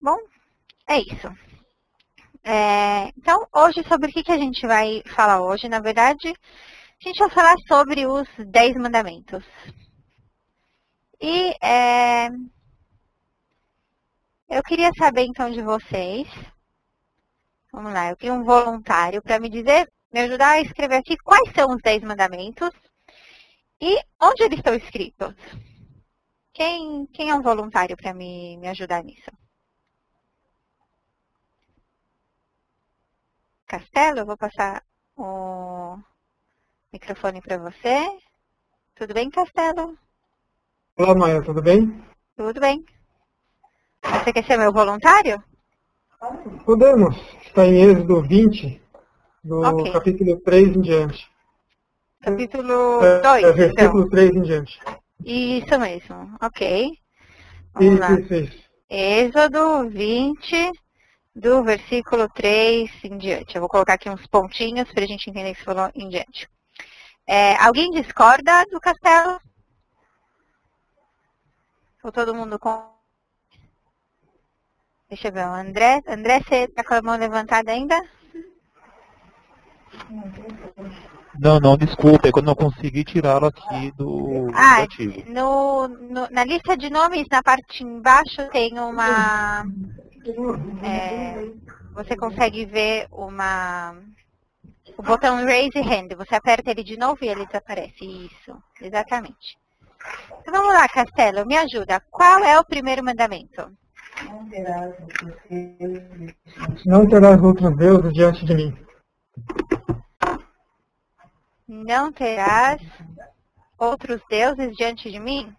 Bom, é isso. Então, hoje, sobre o que a gente vai falar hoje? Na verdade, a gente vai falar sobre os 10 mandamentos. E eu queria saber, então, de vocês. Vamos lá, eu queria um voluntário para me ajudar a escrever aqui quais são os 10 mandamentos e onde eles estão escritos. Quem é um voluntário para me ajudar nisso? Castelo, eu vou passar o microfone para você. Tudo bem, Castelo? Olá, Maia, tudo bem? Tudo bem. Você quer ser meu voluntário? Podemos. Está em Êxodo 20, do Ok. capítulo 3 em diante. Capítulo 2, versículo então. 3 em diante. Isso mesmo. Ok. Vamos lá. Isso. Êxodo 20, do versículo 3 em diante. Eu vou colocar aqui uns pontinhos para a gente entender o que você falou em diante. Alguém discorda do Castelo? Ou todo mundo com... Deixa eu ver. André, você está com a mão levantada ainda? Não, desculpa, é que eu não consegui tirá-lo aqui do artigo. Na lista de nomes, na parte embaixo, tem uma... você consegue ver o botão Raise Hand. Você aperta ele de novo e ele desaparece. Isso, exatamente. Então vamos lá, Castelo, me ajuda. Qual é o primeiro mandamento? Não terás outros deuses diante de mim. Não terás outros deuses diante de mim?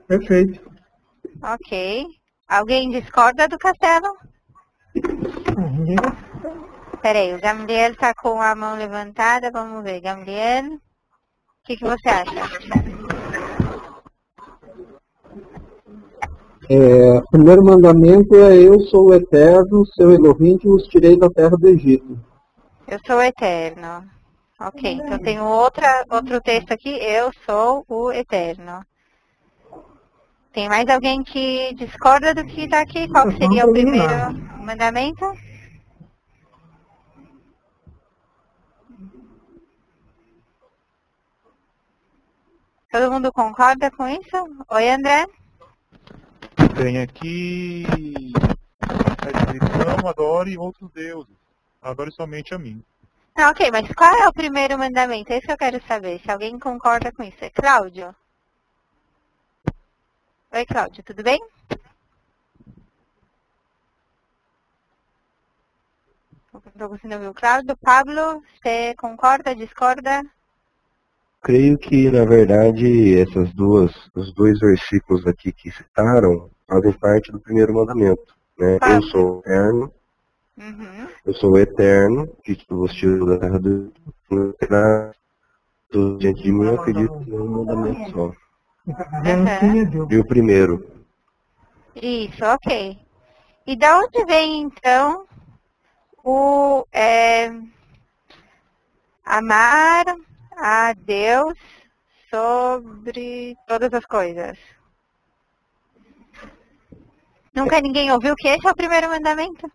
Perfeito. Ok. Alguém discorda do Castelo? Peraí, o Gamliel está com a mão levantada. Vamos ver, Gamliel. O que você acha? O primeiro mandamento é: eu sou o Eterno, seu Elohim, que os tirei da terra do Egito. Eu sou o Eterno. Ok, então tem outro texto aqui. Eu sou o Eterno. Tem mais alguém que discorda do que está aqui? Qual que seria o primeiro mandamento? Todo mundo concorda com isso? Oi, André? Tem aqui a descrição: adore outros deuses, adore somente a mim. Ok, mas qual é o primeiro mandamento? É isso que eu quero saber, se alguém concorda com isso. É Cláudio? Oi, Cláudio, tudo bem? Não estou conseguindo ouvir o Cláudio. Pablo, você concorda, discorda? Creio que, na verdade, os dois versículos aqui que citaram fazem parte do primeiro mandamento, né? Qual? Eu sou o Eterno, eu sou o Eterno, que vos tiro da terra do Egito. Diante de mim, eu acredito em um mandamento só. E o primeiro? Isso, ok. E da onde vem, então, o amar a Deus sobre todas as coisas? Nunca ninguém ouviu que esse é o primeiro mandamento?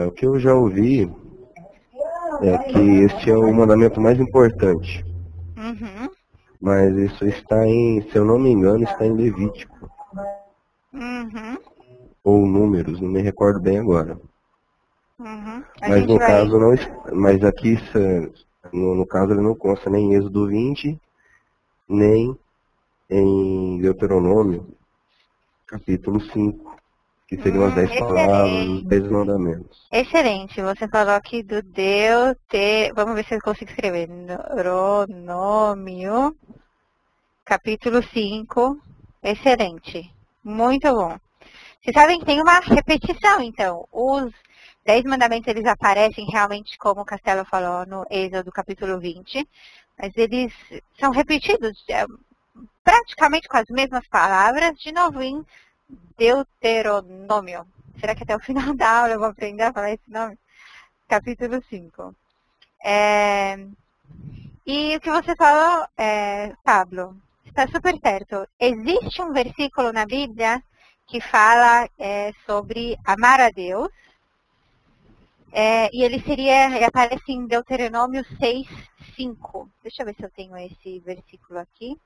O que eu já ouvi é que este é o mandamento mais importante. Mas isso está se eu não me engano, está em Levítico. Ou Números, não me recordo bem agora. Mas no caso não, mas aqui no caso ele não consta nem em Êxodo 20, nem em Deuteronômio, capítulo 5, que seriam as 10 palavras, os 10 mandamentos. Excelente, você falou aqui do vamos ver se eu consigo escrever, Deuteronômio, capítulo 5, excelente, muito bom. Vocês sabem que tem uma repetição, então, os 10 mandamentos eles aparecem realmente, como o Castelo falou, no Êxodo capítulo 20, mas eles são repetidos praticamente com as mesmas palavras, de novo em Deuteronômio. Será que até o final da aula eu vou aprender a falar esse nome? Capítulo 5. E o que você falou, Pablo, está super certo. Existe um versículo na Bíblia que fala sobre amar a Deus. E ele aparece em Deuteronômio 6:5. Deixa eu ver se eu tenho esse versículo aqui.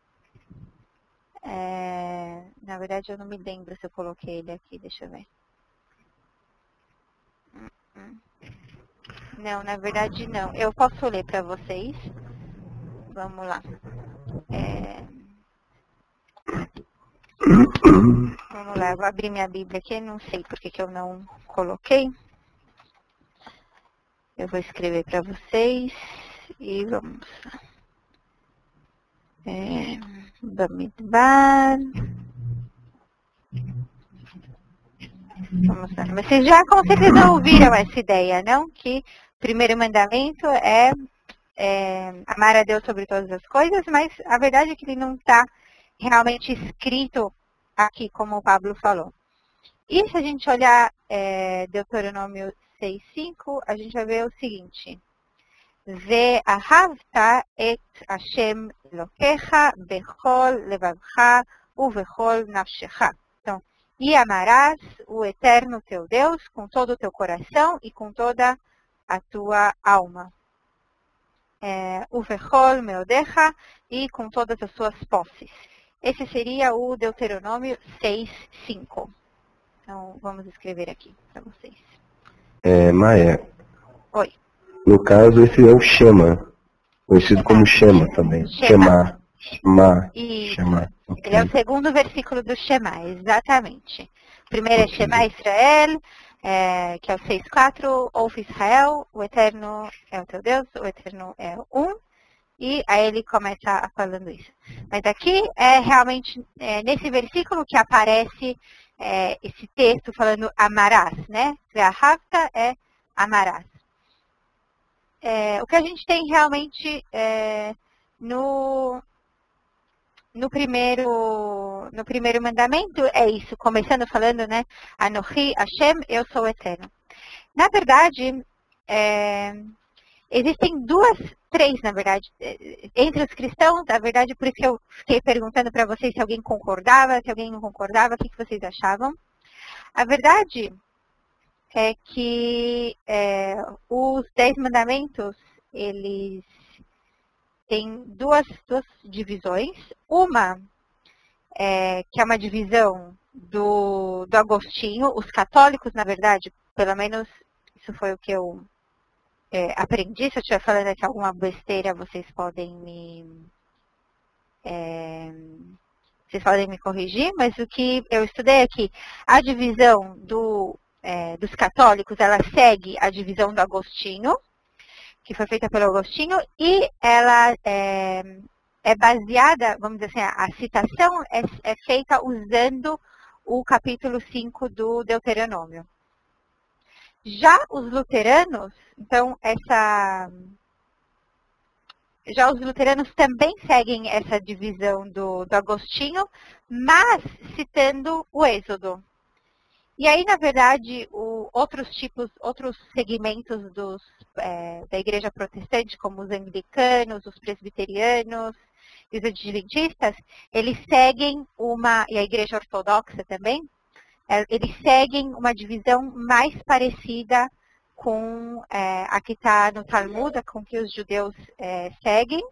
Na verdade, eu não me lembro se eu coloquei ele aqui. Deixa eu ver. Não, na verdade não. Eu posso ler para vocês. Vamos lá. Vamos lá, eu vou abrir minha Bíblia aqui. Não sei porque que eu não coloquei. Eu vou escrever para vocês. E vamos lá. Bamidbar. Vamos lá. Mas vocês já com certeza ouviram essa ideia, não? Que o primeiro mandamento é amar a Deus sobre todas as coisas, mas a verdade é que ele não está realmente escrito aqui, como o Pablo falou. E se a gente olhar Deuteronômio 6:5, a gente vai ver o seguinte. Ve'ahavta et Hashem Elokecha bechol levavcha uvechol nafshecha. Então, e amarás o Eterno teu Deus com todo o teu coração e com toda a tua alma. Uvechol meodecha e com todas as suas posses. Esse seria o Deuteronômio 6:5. Então, vamos escrever aqui para vocês. Maia. Oi. No caso, esse é o Shema, conhecido como Shema também. Shema. Shema. Okay. Ele é o segundo versículo do Shema, exatamente. O primeiro é Shema Israel, que é o 6:4, ouve Israel, o Eterno é o teu Deus, o Eterno é um. E aí ele começa falando isso. Mas aqui é realmente nesse versículo que aparece esse texto falando amarás, né? Ve'ahavta é amarás. O que a gente tem realmente no primeiro mandamento é isso, começando falando, né? Anochi Hashem, eu sou o Eterno. Na verdade, existem três, na verdade, entre os cristãos, na verdade, por isso que eu fiquei perguntando para vocês se alguém concordava, se alguém não concordava, o que vocês achavam. A verdade é que os 10 mandamentos, eles têm duas divisões. Uma, que é uma divisão do Agostinho. Os católicos, na verdade, pelo menos isso foi o que eu aprendi. Se eu estiver falando aqui alguma besteira, vocês podem me corrigir, mas o que eu estudei é que a divisão dos católicos, ela segue a divisão do Agostinho, que foi feita pelo Agostinho, e ela é baseada, vamos dizer assim, a citação é feita usando o capítulo 5 do Deuteronômio. Já os luteranos, então, já os luteranos também seguem essa divisão do Agostinho, mas citando o Êxodo. E aí, na verdade, outros segmentos da igreja protestante, como os anglicanos, os presbiterianos e os adventistas, eles seguem e a igreja ortodoxa também, eles seguem uma divisão mais parecida com a que está no Talmud, com que os judeus seguem.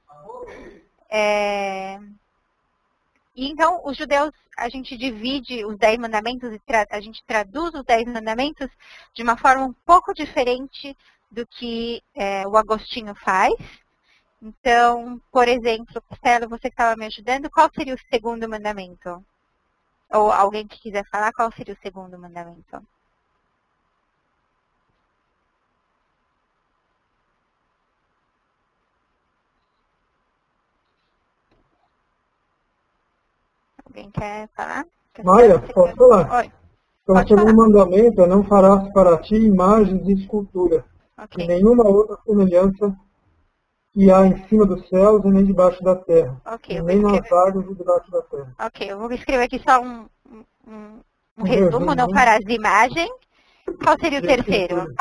E então, os judeus, a gente divide os 10 mandamentos, a gente traduz os 10 mandamentos de uma forma um pouco diferente do que o Agostinho faz. Então, por exemplo, Castelo, você que estava me ajudando, qual seria o segundo mandamento? Ou alguém que quiser falar, qual seria o segundo mandamento? Alguém quer falar? Maia, posso falar? Oi. Então, o segundo mandamento é não farás para ti imagens de escultura, Okay. e nenhuma outra semelhança que há em cima dos céus e nem debaixo da terra, Okay, nem nas águas e debaixo da terra. Ok, eu vou escrever aqui só um resumo, não farás imagens. Qual seria o terceiro?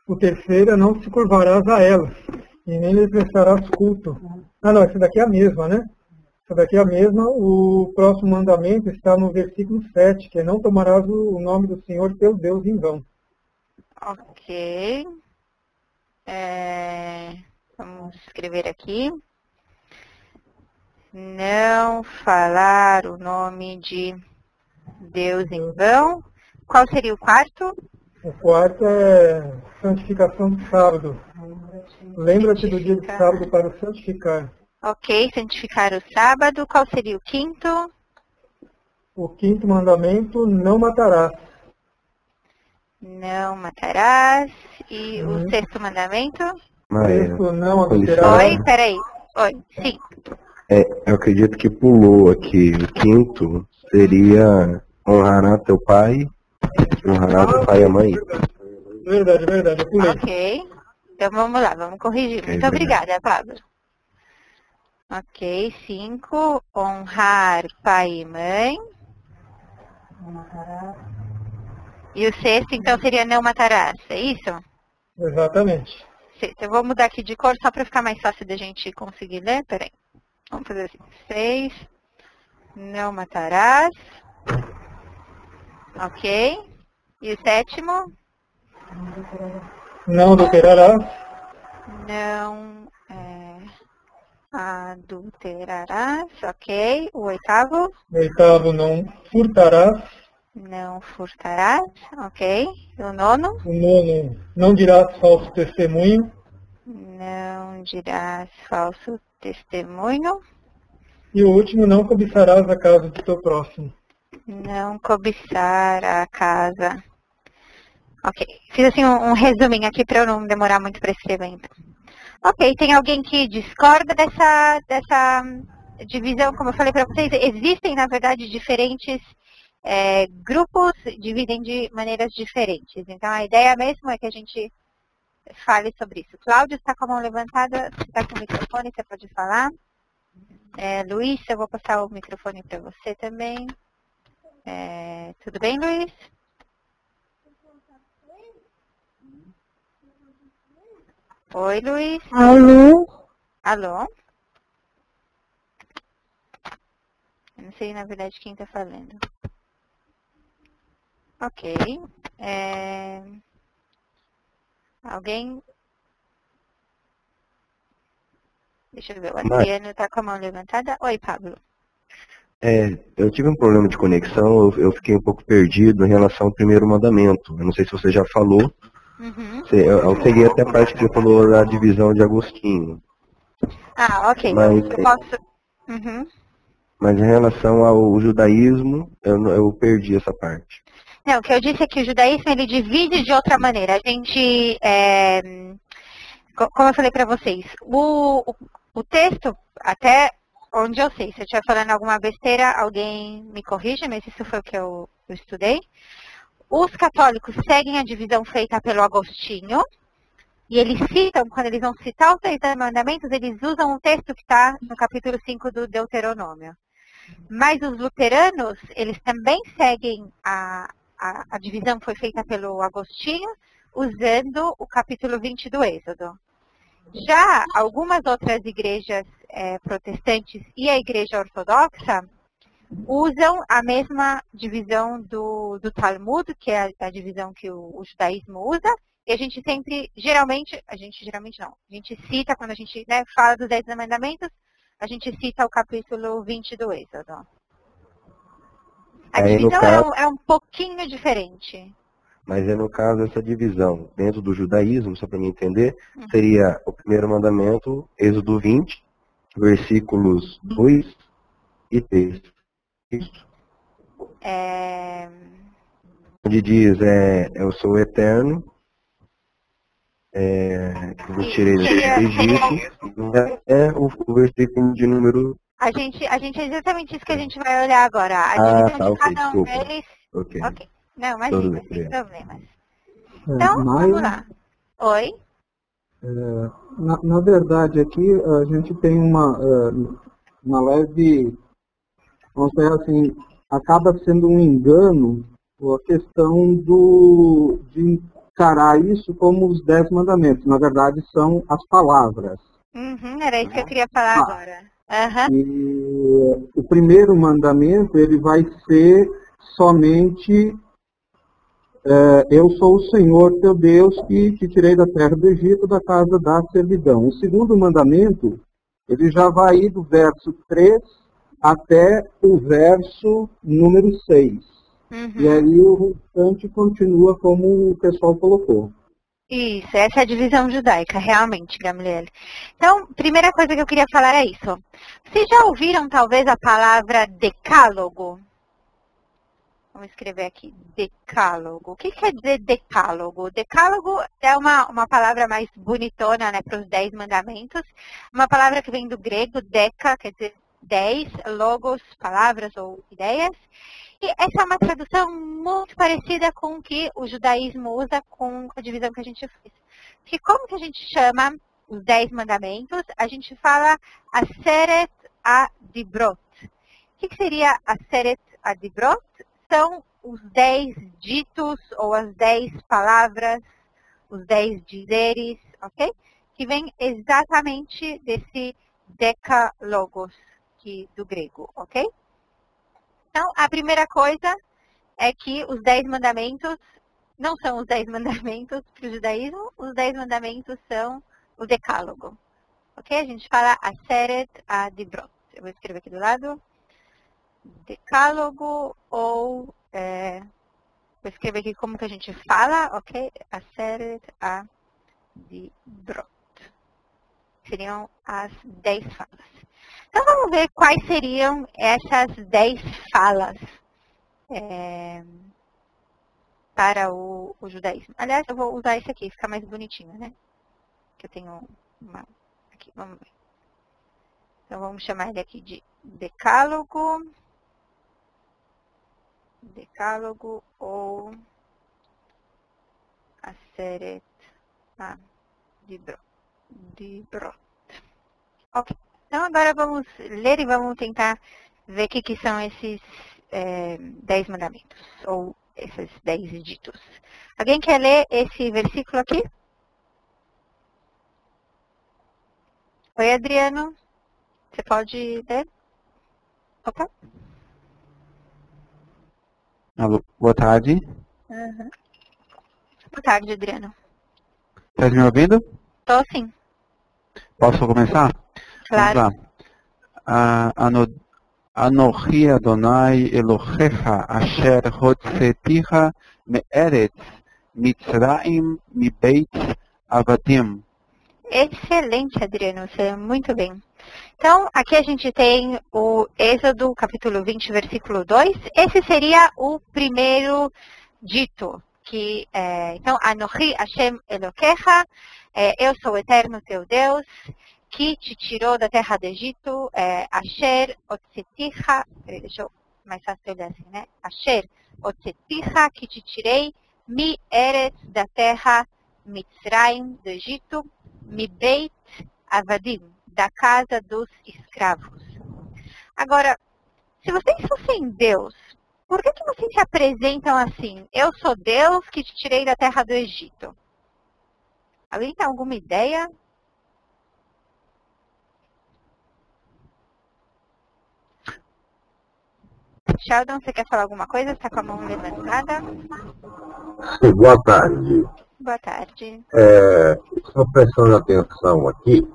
O terceiro é não se curvarás a elas, e nem lhe prestarás culto. Ah, não, essa daqui é a mesma, né? Essa daqui é a mesma. O próximo mandamento está no versículo 7, que é não tomarás o nome do Senhor teu Deus em vão. Ok. Vamos escrever aqui. Não falar o nome de Deus em vão. Qual seria o quarto? O quarto é santificação do sábado. Lembra-te do dia de sábado para o santificar. Ok, santificar o sábado. Qual seria o quinto? O quinto mandamento, não matarás. Não matarás. E o sexto mandamento? Sexto, não adulterarás. Oi, peraí. Oi, sim. Eu acredito que pulou aqui. O quinto seria honrará teu pai, honrará teu pai e a mãe. Verdade, eu pulei. Ok. Então vamos lá, vamos corrigir. Muito obrigada, Pablo. Ok, 5. Honrar pai e mãe. E o sexto, então, seria não matarás, é isso? Exatamente. Sexto. Eu vou mudar aqui de cor só para ficar mais fácil da gente conseguir ler. Peraí. Vamos fazer assim. 6. Não matarás. Ok. E o sétimo? Não adulterarás. Não adulterarás. Ok. O oitavo? Oitavo, não furtarás. Não furtarás. Ok. E o nono? O nono, não dirás falso testemunho. Não dirás falso testemunho. E o último, não cobiçarás a casa do teu próximo. Não cobiçar a casa. Ok. Fiz assim um resuminho aqui para eu não demorar muito para escrever. Então. Ok. Tem alguém que discorda dessa divisão? Como eu falei para vocês, existem, na verdade, diferentes grupos, dividem de maneiras diferentes. Então, a ideia mesmo é que a gente fale sobre isso. Cláudio está com a mão levantada, está com o microfone, você pode falar. Luiz, eu vou passar o microfone para você também. Tudo bem, Luiz? Oi, Luiz. Alô? Alô? Eu não sei, na verdade, quem está falando. Ok. Alguém? Deixa eu ver, o Adriano está com a mão levantada. Oi, Pablo. Eu tive um problema de conexão, eu fiquei um pouco perdido em relação ao primeiro mandamento. Eu não sei se você já falou. Uhum. Eu peguei até a parte que você falou da divisão de Agostinho. Ah, ok. Mas, eu posso... Uhum. Mas em relação ao judaísmo, eu perdi essa parte. Não, o que eu disse é que o judaísmo ele divide de outra maneira. A gente, como eu falei para vocês, o texto, até onde eu sei, se eu estiver falando alguma besteira, alguém me corrige, mas isso foi o que eu estudei. Os católicos seguem a divisão feita pelo Agostinho, e eles citam, quando eles vão citar os 10 mandamentos, eles usam o texto que está no capítulo 5 do Deuteronômio. Mas os luteranos, eles também seguem a divisão que foi feita pelo Agostinho, usando o capítulo 20 do Êxodo. Já algumas outras igrejas protestantes e a igreja ortodoxa usam a mesma divisão do Talmud, que é a divisão que o judaísmo usa, e a gente sempre, geralmente não, a gente cita, quando a gente fala dos 10 mandamentos, a gente cita o capítulo 20 do Êxodo. A divisão é um pouquinho diferente. Mas no caso, essa divisão dentro do judaísmo, só para me entender, seria o primeiro mandamento, Êxodo 20, versículos 2 e 3. Isso. Onde diz, eu sou eterno, eu tirei do Egito, o versículo de número... A gente é exatamente isso que a gente vai olhar agora. A divisão de cada um deles... Ok. Não, imagina, sem problemas. Então, vamos lá. Oi? Na verdade, aqui a gente tem uma leve, vamos dizer assim, acaba sendo um engano a questão de encarar isso como os 10 mandamentos. Na verdade, são as palavras. Era isso que eu queria falar agora. E o primeiro mandamento, ele vai ser somente eu sou o Senhor teu Deus que te tirei da terra do Egito, da casa da servidão. O segundo mandamento, ele já vai ir do verso 3 até o verso número 6. E aí o restante continua como o pessoal colocou. Isso, essa é a divisão judaica, realmente, Gamliel. Então, primeira coisa que eu queria falar é isso. Vocês já ouviram, talvez, a palavra decálogo? Vamos escrever aqui, decálogo. O que quer dizer decálogo? Decálogo é uma palavra mais bonitona, né, para os 10 mandamentos. Uma palavra que vem do grego, deca, quer dizer 10, logos, palavras ou ideias. E essa é uma tradução muito parecida com o que o judaísmo usa com a divisão que a gente fez. Porque como que a gente chama os 10 mandamentos? A gente fala Aseret Adibrot. O que seria Aseret Adibrot? São os 10 ditos ou as 10 palavras, os 10 dizeres, ok? Que vem exatamente desse decalogos do grego, ok? Então, a primeira coisa é que os 10 mandamentos não são os 10 mandamentos para o judaísmo, os 10 mandamentos são o decálogo, ok? A gente fala Aseret Adibrot. Eu vou escrever aqui do lado. Decálogo ou, vou escrever aqui como que a gente fala, ok? Aseret Adibrot. Seriam as 10 falas. Então vamos ver quais seriam essas 10 falas para o judaísmo. Aliás, eu vou usar esse aqui, fica mais bonitinho, né? Que eu tenho uma aqui, vamos ver. Então vamos chamar ele aqui de decálogo. Decálogo ou Aseret Adibrot. Ok. Então agora vamos ler e vamos tentar ver o que são esses 10 mandamentos, ou esses 10 ditos. Alguém quer ler esse versículo aqui? Oi, Adriano. Você pode ler? Opa. Alô, boa tarde. Boa tarde, Adriano. Está me ouvindo? Estou sim. Posso começar? Claro. Vamos lá. Anochi Adonai Elohecha asher hotzeticha me'eretz Mitzrayim mibeit avadim. Excelente, Adriano. Você muito bem. Então, aqui a gente tem o Êxodo, capítulo 20, versículo 2. Esse seria o primeiro dito. Então, Anochi Hashem Elokecha, eu sou o eterno teu Deus, que te tirou da terra do Egito, Asher Otzeticha, deixa eu mais fácil olhar assim, né? Asher Otzeticha, que te tirei, Mi Eretz, da terra Mitzrayim, do Egito, Mi Beit Avadim, da casa dos escravos. Agora, se vocês fossem Deus, por que vocês se apresentam assim? Eu sou Deus que te tirei da terra do Egito. Alguém tem alguma ideia? Sheldon, você quer falar alguma coisa? Está com a mão levantada? Sim, boa tarde. Boa tarde. Estou prestando atenção aqui.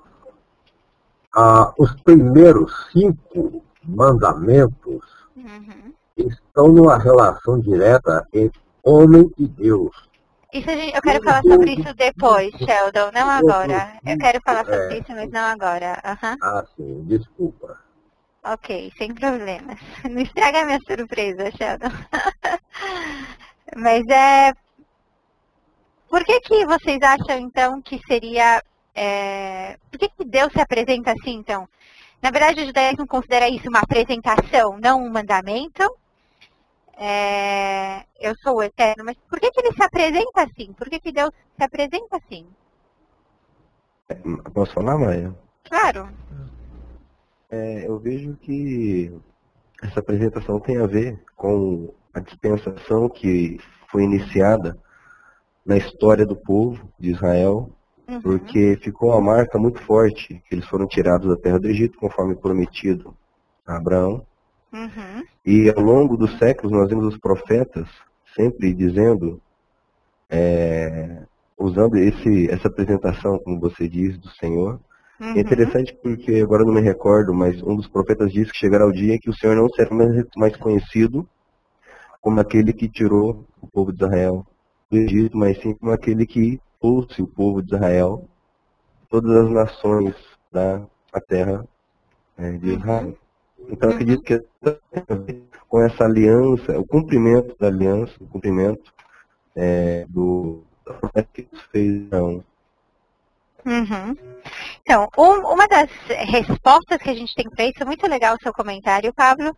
Os primeiros 5 mandamentos estão numa relação direta entre homem e Deus. Isso eu quero falar sobre isso depois, Sheldon, não agora. Eu quero falar sobre isso, mas não agora. Sim, desculpa. Ok, sem problemas. Não estraga a minha surpresa, Sheldon. Mas por que vocês acham, então, que seria... Por que Deus se apresenta assim, então? Na verdade, o judaísmo considera isso uma apresentação, não um mandamento. Eu sou o eterno, mas por que ele se apresenta assim? Por que Deus se apresenta assim? Posso falar, Maia? Claro. Eu vejo que essa apresentação tem a ver com a dispensação que foi iniciada na história do povo de Israel porque ficou uma marca muito forte, que eles foram tirados da terra do Egito, conforme prometido a Abraão. E ao longo dos séculos nós vimos os profetas sempre dizendo, usando essa apresentação, como você diz, do Senhor. É interessante porque, agora não me recordo, mas um dos profetas disse que chegará o dia em que o Senhor não será mais conhecido como aquele que tirou o povo de Israel do Egito, mas sim como aquele que trouxe o povo de Israel, todas as nações da terra de Israel. Então eu acredito que com essa aliança, o cumprimento da aliança, o cumprimento da promessa que Deus fez. Então, uma das respostas que a gente tem para isso, é muito legal o seu comentário, Pablo.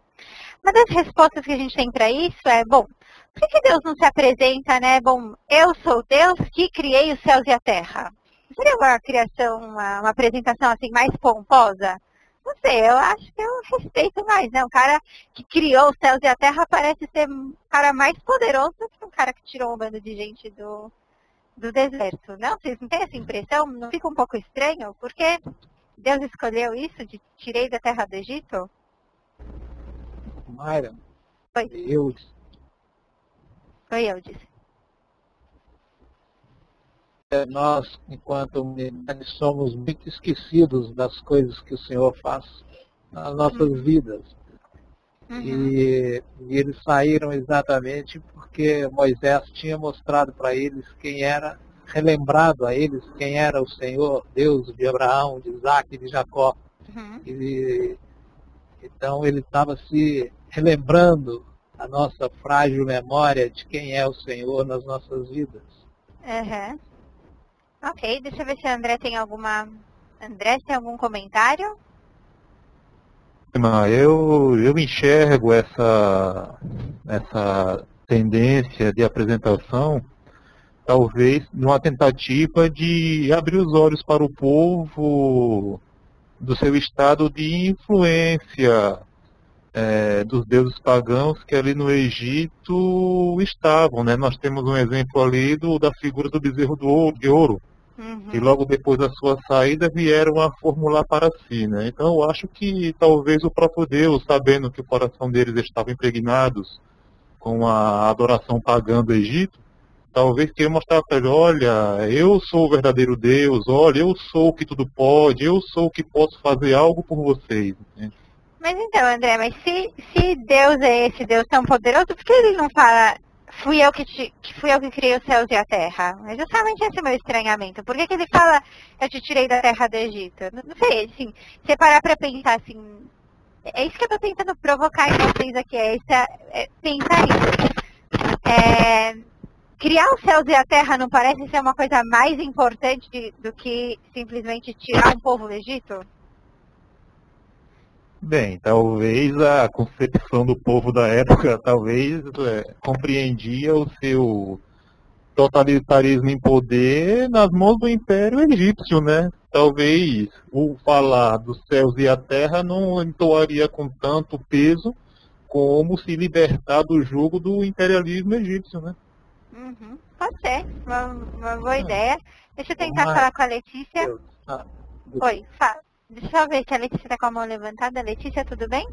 Uma das respostas que a gente tem para isso é, bom, por que Deus não se apresenta, né? Bom, eu sou Deus que criei os céus e a terra. Seria uma criação, uma apresentação assim mais pomposa? Não sei, eu acho que eu respeito mais, né? Um cara que criou os céus e a terra parece ser um cara mais poderoso do que um cara que tirou um bando de gente do deserto. Não? Vocês não têm essa impressão? Não fica um pouco estranho? Porque Deus escolheu isso de tirei da terra do Egito? Mayra, Oi. Eu disse. Nós, enquanto humanidade, somos muito esquecidos das coisas que o Senhor faz nas nossas vidas. E eles saíram exatamente porque Moisés tinha mostrado para eles relembrado a eles quem era o Senhor, Deus de Abraão, de Isaac e de Jacó. Então ele estava se relembrando a nossa frágil memória de quem é o Senhor nas nossas vidas. Ok, deixa eu ver se a André tem André, tem algum comentário? Eu enxergo essa tendência de apresentação, talvez numa tentativa de abrir os olhos para o povo do seu estado de influência dos deuses pagãos que ali no Egito estavam, né? Nós temos um exemplo ali da figura do bezerro de ouro. E logo depois da sua saída vieram a formular para si, né? Então eu acho que talvez o próprio Deus, sabendo que o coração deles estava impregnados com a adoração pagã do Egito, talvez queira mostrar para ele, olha, eu sou o verdadeiro Deus, olha, eu sou o que tudo pode, eu sou o que posso fazer algo por vocês. Né? Mas então, André, se Deus é esse Deus tão poderoso, por que ele não fala, fui eu que criei os céus e a terra? É justamente esse é o meu estranhamento. Por que ele fala, eu te tirei da terra do Egito? Não sei, assim, se parar pra pensar assim, é isso que eu tô tentando provocar em vocês aqui, pensar isso. Criar os céus e a terra não parece ser uma coisa mais importante do que simplesmente tirar um povo do Egito? Bem, talvez a concepção do povo da época compreendia o seu totalitarismo em poder nas mãos do Império Egípcio, né? Talvez o falar dos céus e a terra não entoaria com tanto peso como se libertar do jugo do imperialismo egípcio, né? Pode ser, uma boa ideia. Deixa eu tentar falar com a Letícia. Oi, fala. Deixa eu ver se a Letícia está com a mão levantada. Letícia, tudo bem?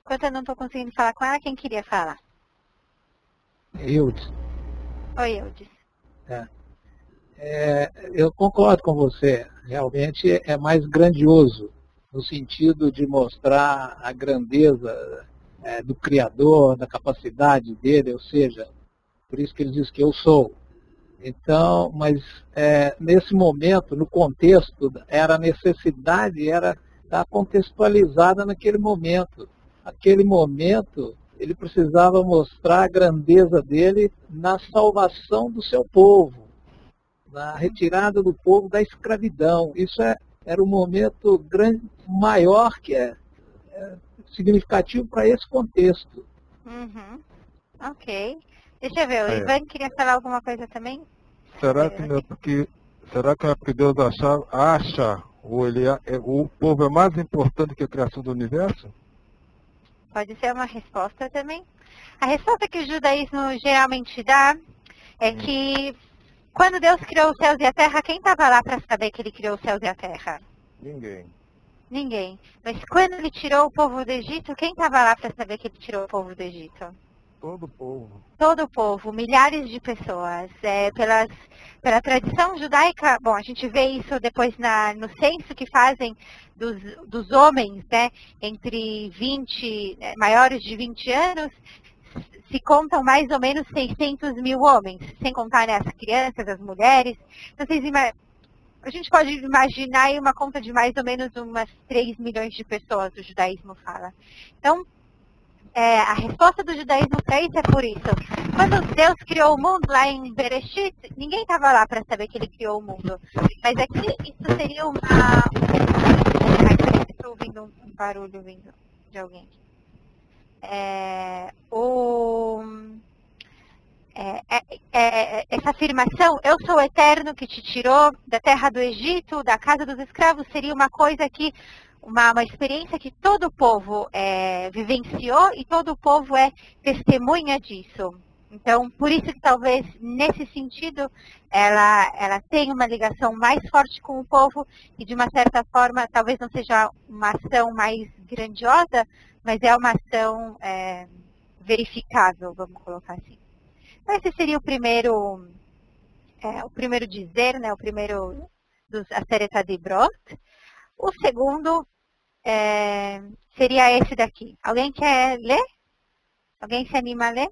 Enquanto eu não estou conseguindo falar com ela, quem queria falar? Eudes. Oi, Eudes. Eu concordo com você. Realmente é mais grandioso, no sentido de mostrar a grandeza do Criador, da capacidade dele, ou seja, por isso que ele diz que eu sou. Então, mas nesse momento, no contexto, a necessidade era estar contextualizada naquele momento. Aquele momento, ele precisava mostrar a grandeza dele na salvação do seu povo, na retirada do povo da escravidão. Isso era um momento maior que significativo para esse contexto. Ok. Deixa eu ver, o Ivan queria falar alguma coisa também? Será que é porque Deus acha o povo é mais importante que a criação do universo? Pode ser uma resposta também. A resposta que o judaísmo geralmente dá é que Quando Deus criou os céus e a terra, quem estava lá para saber que ele criou os céus e a terra? Ninguém. Ninguém. Mas quando ele tirou o povo do Egito, quem estava lá para saber que ele tirou o povo do Egito? Todo o povo. Todo o povo, milhares de pessoas. Pela tradição judaica, bom, a gente vê isso depois no censo que fazem dos homens, né, entre 20, maiores de 20 anos, se contam mais ou menos 600 mil homens, sem contar, né, as crianças, as mulheres. Então, a gente pode imaginar aí uma conta de mais ou menos umas 3 milhões de pessoas, o judaísmo fala. Então, a resposta do judaísmo para isso é por isso. Quando Deus criou o mundo lá em Bereshit, ninguém estava lá para saber que ele criou o mundo. Mas aqui isso seria uma... Estou ouvindo um barulho vindo de alguém. Essa afirmação, eu sou o eterno que te tirou da terra do Egito, da casa dos escravos, seria uma coisa que, uma experiência que todo o povo vivenciou e todo o povo é testemunha disso. Então, por isso que talvez, nesse sentido, ela tem uma ligação mais forte com o povo e, de uma certa forma, talvez não seja uma ação mais grandiosa, mas é uma ação verificável, vamos colocar assim. Então, esse seria o primeiro dizer, né, o primeiro dos Aseret Adibrot. O segundo seria esse daqui. Alguém quer ler? Alguém se anima a ler?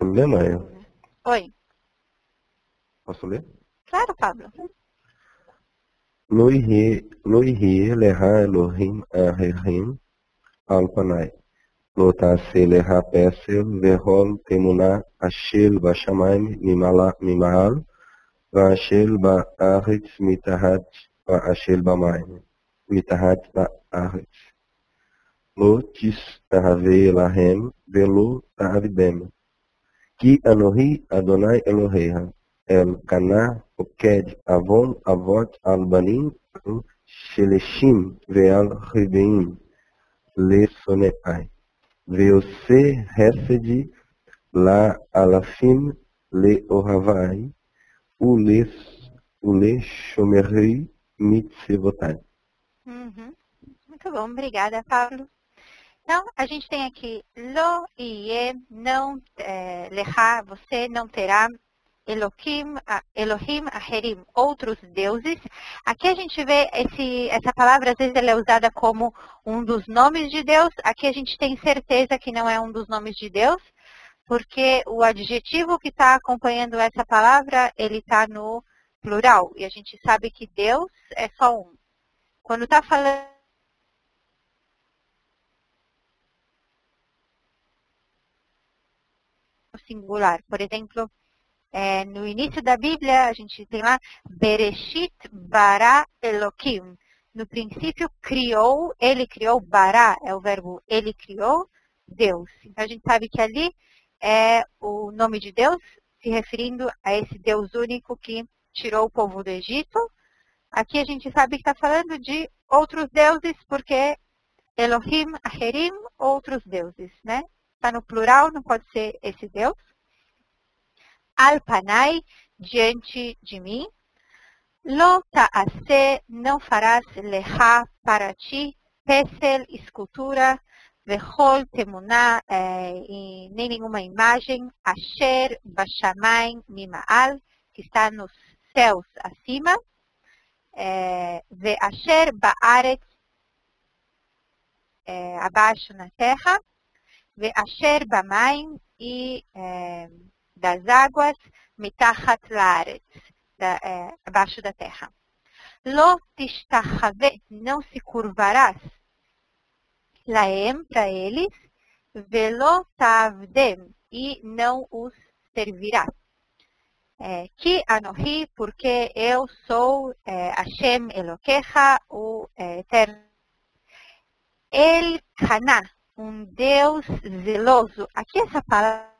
Lê, Maia. Oi. Posso ler? Claro, Pablo. Lo yihye leha Elohim ahechim al panai. Lo ta'aseh leha pesel vehol temuna ashel bashamayim mimahal va'ashel ba'aretz mitahat va'ashel b'mayim mitahat ba'aretz. Lo tistahave lahem velo ta'avidem. Ki anohi Adonai Eloheha El Kana Oked Avon Avot Al Banim Sheleshim Ve'al Ribeim Le Soneai Veose Hesed La Alafim Le Ohavai Ule Shomerei Mitsevotai. Muito bom, obrigada, Pablo. Então, a gente tem aqui Lo Iye, não leha, você não terá Elohim Aherim, outros deuses. Aqui a gente vê essa palavra, às vezes ela é usada como um dos nomes de Deus. Aqui a gente tem certeza que não é um dos nomes de Deus, porque o adjetivo que está acompanhando essa palavra, ele está no plural. E a gente sabe que Deus é só um. Quando está falando singular, por exemplo, no início da Bíblia, a gente tem lá Bereshit bara Elohim. No princípio, ele criou, bara é o verbo, ele criou Deus. Então, a gente sabe que ali é o nome de Deus, se referindo a esse Deus único que tirou o povo do Egito. Aqui a gente sabe que está falando de outros deuses, porque Elohim, Aherim, outros deuses, né? Está no plural, não pode ser esse Deus. Al-Panai, diante de mim. Lo ta'aseh, não farás leha para ti, pesel, escultura, vechol, temuná, e nem nenhuma imagem, asher, bashamayim, mimaal, que está nos céus acima, ve asher, ba'aretz, abaixo na terra, ve asher, bamayim, e das águas, mitachat laaretz, abaixo da terra. Lo tishtachave, não se curvarás, laem, para eles, velo tavdem, e não os servirás. Ki anohi, porque eu sou Hashem Elokecha, o eterno. El Kana, um Deus zeloso. Aqui essa palavra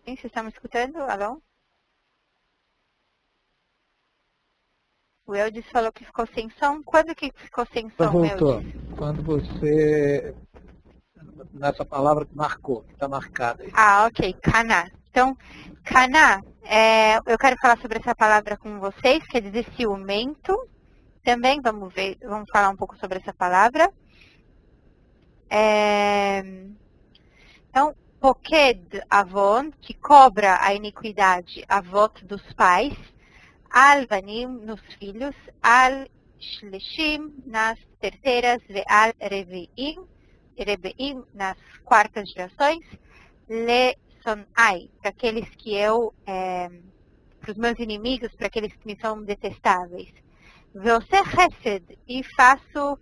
Vocês estão me escutando? Alô? O Eudes falou que ficou sem som. Quando que ficou sem som, voltou. Eudes? Quando você... Nessa palavra que marcou, que está marcada aí. Ah, ok. Caná. Então, caná, eu quero falar sobre essa palavra com vocês, quer dizer ciumento. Também vamos falar um pouco sobre essa palavra. Então, poked avon, que cobra a iniquidade, avot dos pais, al banim, nos filhos, al shleshim, nas terceiras, ve al revi'im, nas quartas gerações, le sonai, para aqueles que para os meus inimigos, para aqueles que me são detestáveis. Veose chesed, e faço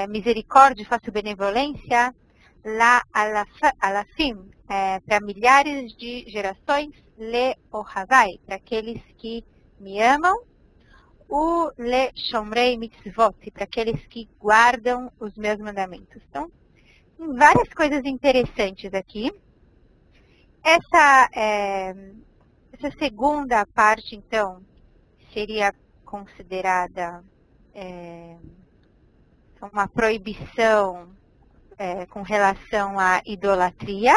misericórdia, faço benevolência, la alafim, para milhares de gerações, le ohavai, para aqueles que me amam, o le shomrei mitzvot, para aqueles que guardam os meus mandamentos. Então, tem várias coisas interessantes aqui. Essa segunda parte, então, seria considerada uma proibição com relação à idolatria.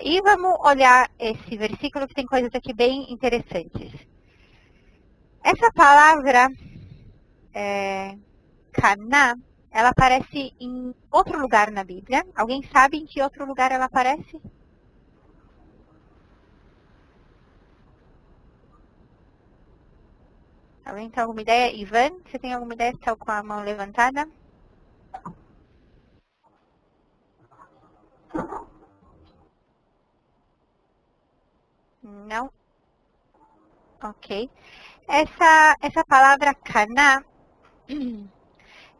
E vamos olhar esse versículo que tem coisas aqui bem interessantes. Essa palavra, caná, ela aparece em outro lugar na Bíblia. Alguém sabe em que outro lugar ela aparece? Alguém tem alguma ideia? Ivan, você tem alguma ideia? Está com a mão levantada? Não? Ok. Essa palavra caná,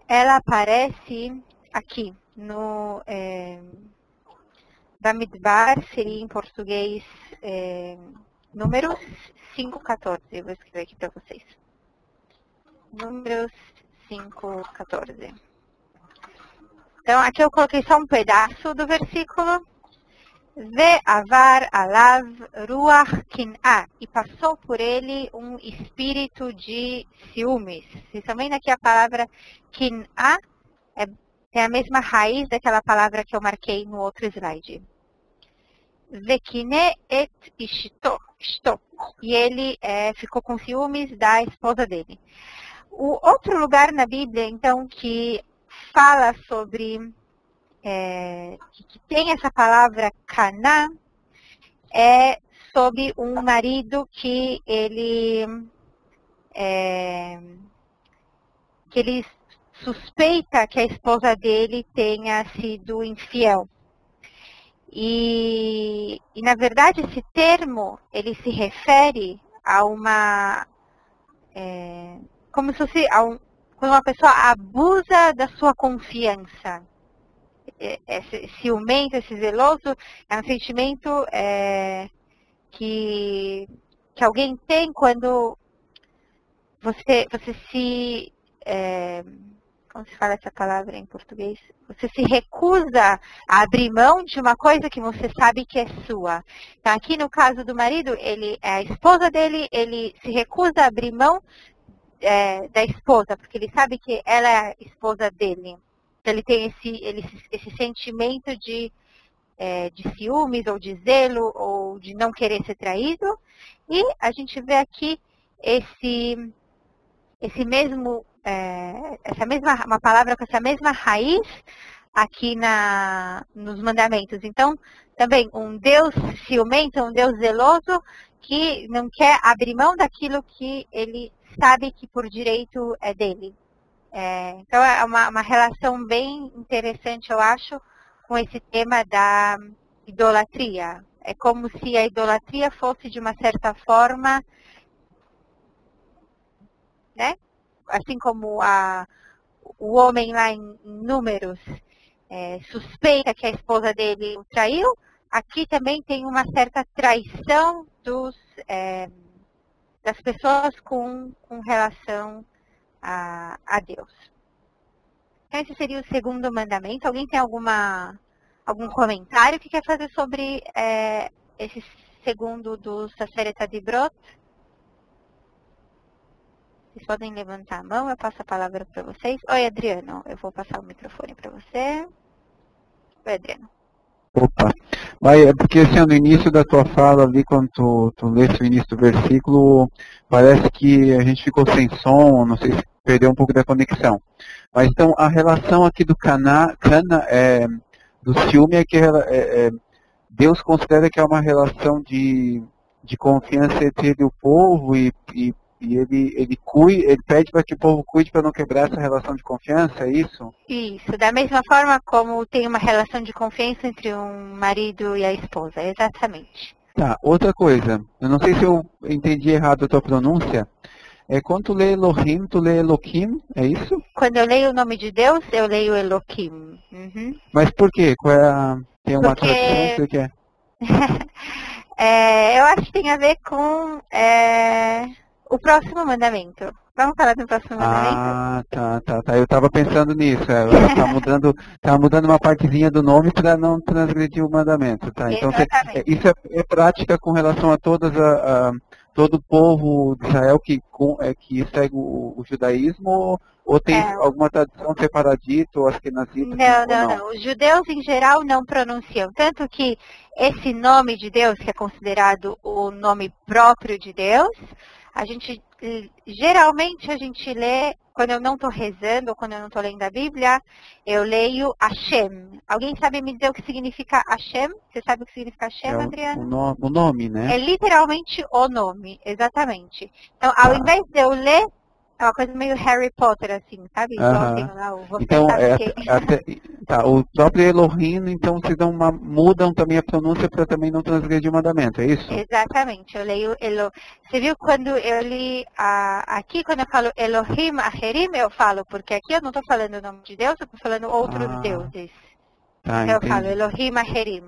ela aparece aqui no Bamidbar, seria em português Números 5:14. Eu vou escrever aqui para vocês. Números 5:14. Então, aqui eu coloquei só um pedaço do versículo. Ve avar alav ruach kin'ah, e passou por ele um espírito de ciúmes. Vocês estão vendo aqui a palavra kin'ah? Tem a mesma raiz daquela palavra que eu marquei no outro slide. Vekine et ishto, e ele ficou com ciúmes da esposa dele. O outro lugar na Bíblia, então, que fala sobre... que tem essa palavra caná, é sobre um marido que ele suspeita que a esposa dele tenha sido infiel. E na verdade, esse termo, ele se refere a uma... como se fosse quando uma pessoa abusa da sua confiança. Esse ciumento, esse zeloso, é um sentimento que alguém tem quando você se... como se fala essa palavra em português? Você se recusa a abrir mão de uma coisa que você sabe que é sua. Então, aqui no caso do marido, a esposa dele, ele se recusa a abrir mão da esposa, porque ele sabe que ela é a esposa dele. Então, ele tem esse sentimento de ciúmes, ou de zelo, ou de não querer ser traído. E a gente vê aqui uma palavra com essa mesma raiz aqui nos mandamentos. Então, também um Deus ciumento, um Deus zeloso, que não quer abrir mão daquilo que ele sabe que por direito é dele. Então é uma relação bem interessante, eu acho, com esse tema da idolatria. É como se a idolatria fosse, de uma certa forma, né? Assim como o homem lá em Números suspeita que a esposa dele o traiu, aqui também tem uma certa traição das pessoas com relação a Deus. Então, esse seria o segundo mandamento. Alguém tem algum comentário que quer fazer sobre esse segundo do Aseret Hadibrot? Vocês podem levantar a mão, eu passo a palavra para vocês. Oi, Adriano, eu vou passar o microfone para você. Oi, Adriano. Opa, vai, é porque assim, no início da tua fala ali, quando tu lesse o início do versículo, parece que a gente ficou sem som, não sei se perdeu um pouco da conexão. Mas então, a relação aqui do do ciúme é que Deus considera que é uma relação de confiança entre ele e o povo e ele pede para que o povo cuide para não quebrar essa relação de confiança, é isso? Isso, da mesma forma como tem uma relação de confiança entre um marido e a esposa, exatamente. Tá, outra coisa, eu não sei se eu entendi errado a tua pronúncia, quando tu lê Elohim, tu lê Eloquim, é isso? Quando eu leio o nome de Deus, eu leio Eloquim. Uhum. Mas por quê? Tem uma tradução que você quer? Eu acho que tem a ver com o próximo mandamento. Vamos falar do próximo mandamento? Ah, tá. Eu estava pensando nisso. Tá mudando uma partezinha do nome para não transgredir o mandamento, tá? Então, isso é prática com relação a todo o povo de Israel que segue o judaísmo, ou tem alguma tradição separadita ou askenazita? Não. Os judeus, em geral, não pronunciam. Tanto que esse nome de Deus, que é considerado o nome próprio de Deus, geralmente a gente lê, quando eu não estou rezando ou quando eu não estou lendo a Bíblia, eu leio Hashem. Alguém sabe me dizer o que significa Hashem? Você sabe o que significa Hashem, Adriano? O nome, né? É literalmente o nome, exatamente. Então, ao invés de eu ler, é uma coisa meio Harry Potter, assim, sabe? Igual tem lá o você então, sabe o próprio Elohim, então, mudam também a pronúncia para também não transgredir o mandamento, é isso? Exatamente, eu leio Você viu quando eu li aqui, quando eu falo Elohim Acherim, eu falo, porque aqui eu não estou falando o nome de Deus, eu estou falando outros deuses. Tá, então eu falo Elohim Acherim.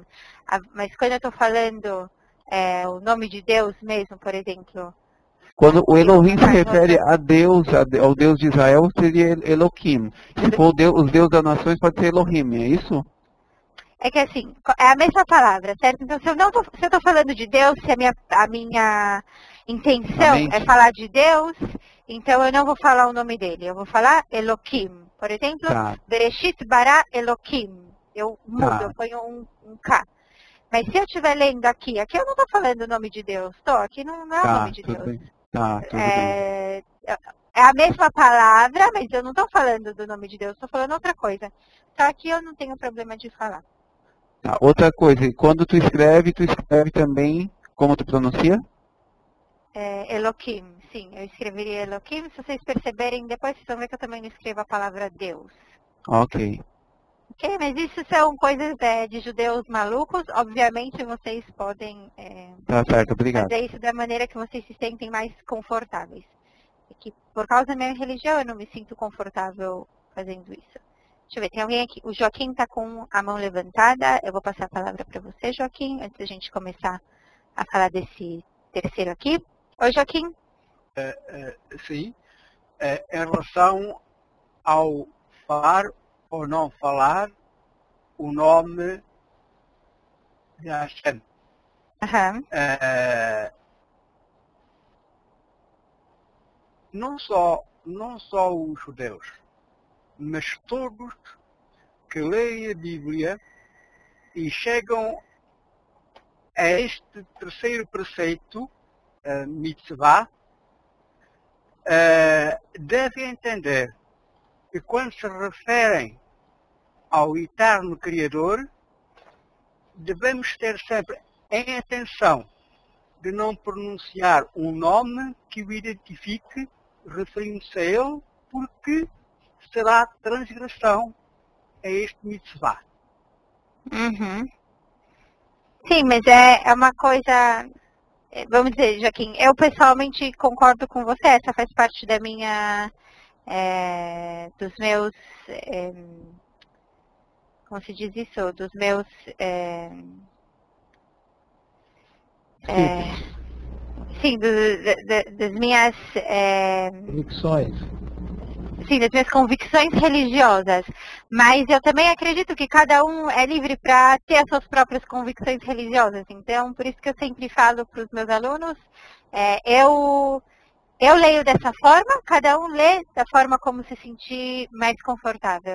Mas quando eu estou falando o nome de Deus mesmo, por exemplo... Quando o Elohim se refere a Deus, ao Deus de Israel, seria Eloquim. Se for os deuses das nações, pode ser Elohim, é isso? É que assim, é a mesma palavra, certo? Então, se eu estou falando de Deus, se a minha intenção é falar de Deus, então eu não vou falar o nome dele, eu vou falar Eloquim. Por exemplo, Bereshit bara Eloquim. Eu mudo, eu ponho um K. Mas se eu estiver lendo aqui eu não estou falando o nome de Deus, aqui não é o nome de Deus. Bem. Tudo bem. É a mesma palavra, mas eu não estou falando do nome de Deus, estou falando outra coisa. Só aqui eu não tenho problema de falar. Outra coisa, quando tu escreve também, como tu pronuncia? Eloquim, sim, eu escreveria Eloquim. Se vocês perceberem, depois vocês vão ver que eu também não escrevo a palavra Deus. Ok, mas isso são coisas de judeus malucos. Obviamente vocês podem tá certo, obrigado. fazer isso da maneira que vocês se sentem mais confortáveis. Que por causa da minha religião eu não me sinto confortável fazendo isso. Deixa eu ver, tem alguém aqui. O Joaquim está com a mão levantada. Eu vou passar a palavra para você, Joaquim, antes da gente começar a falar desse terceiro aqui. Oi, Joaquim. Sim. Em relação ao falar ou não falar o nome de Hashem. Uhum. Não só os judeus, mas todos que leem a Bíblia e chegam a este terceiro preceito, mitzvah, devem entender que quando se referem ao Eterno Criador, devemos ter sempre em atenção de não pronunciar um nome que o identifique referindo-se a ele, porque será transgressão a este mitzvah. Uhum. Sim, mas é uma coisa, vamos dizer, Joaquim, eu pessoalmente concordo com você, essa faz parte da minha, dos meus, como se diz isso, dos meus, sim, das minhas convicções. Sim, das minhas convicções religiosas. Mas eu também acredito que cada um é livre para ter as suas próprias convicções religiosas. Então, por isso que eu sempre falo para os meus alunos, eu leio dessa forma, cada um lê da forma como se sentir mais confortável.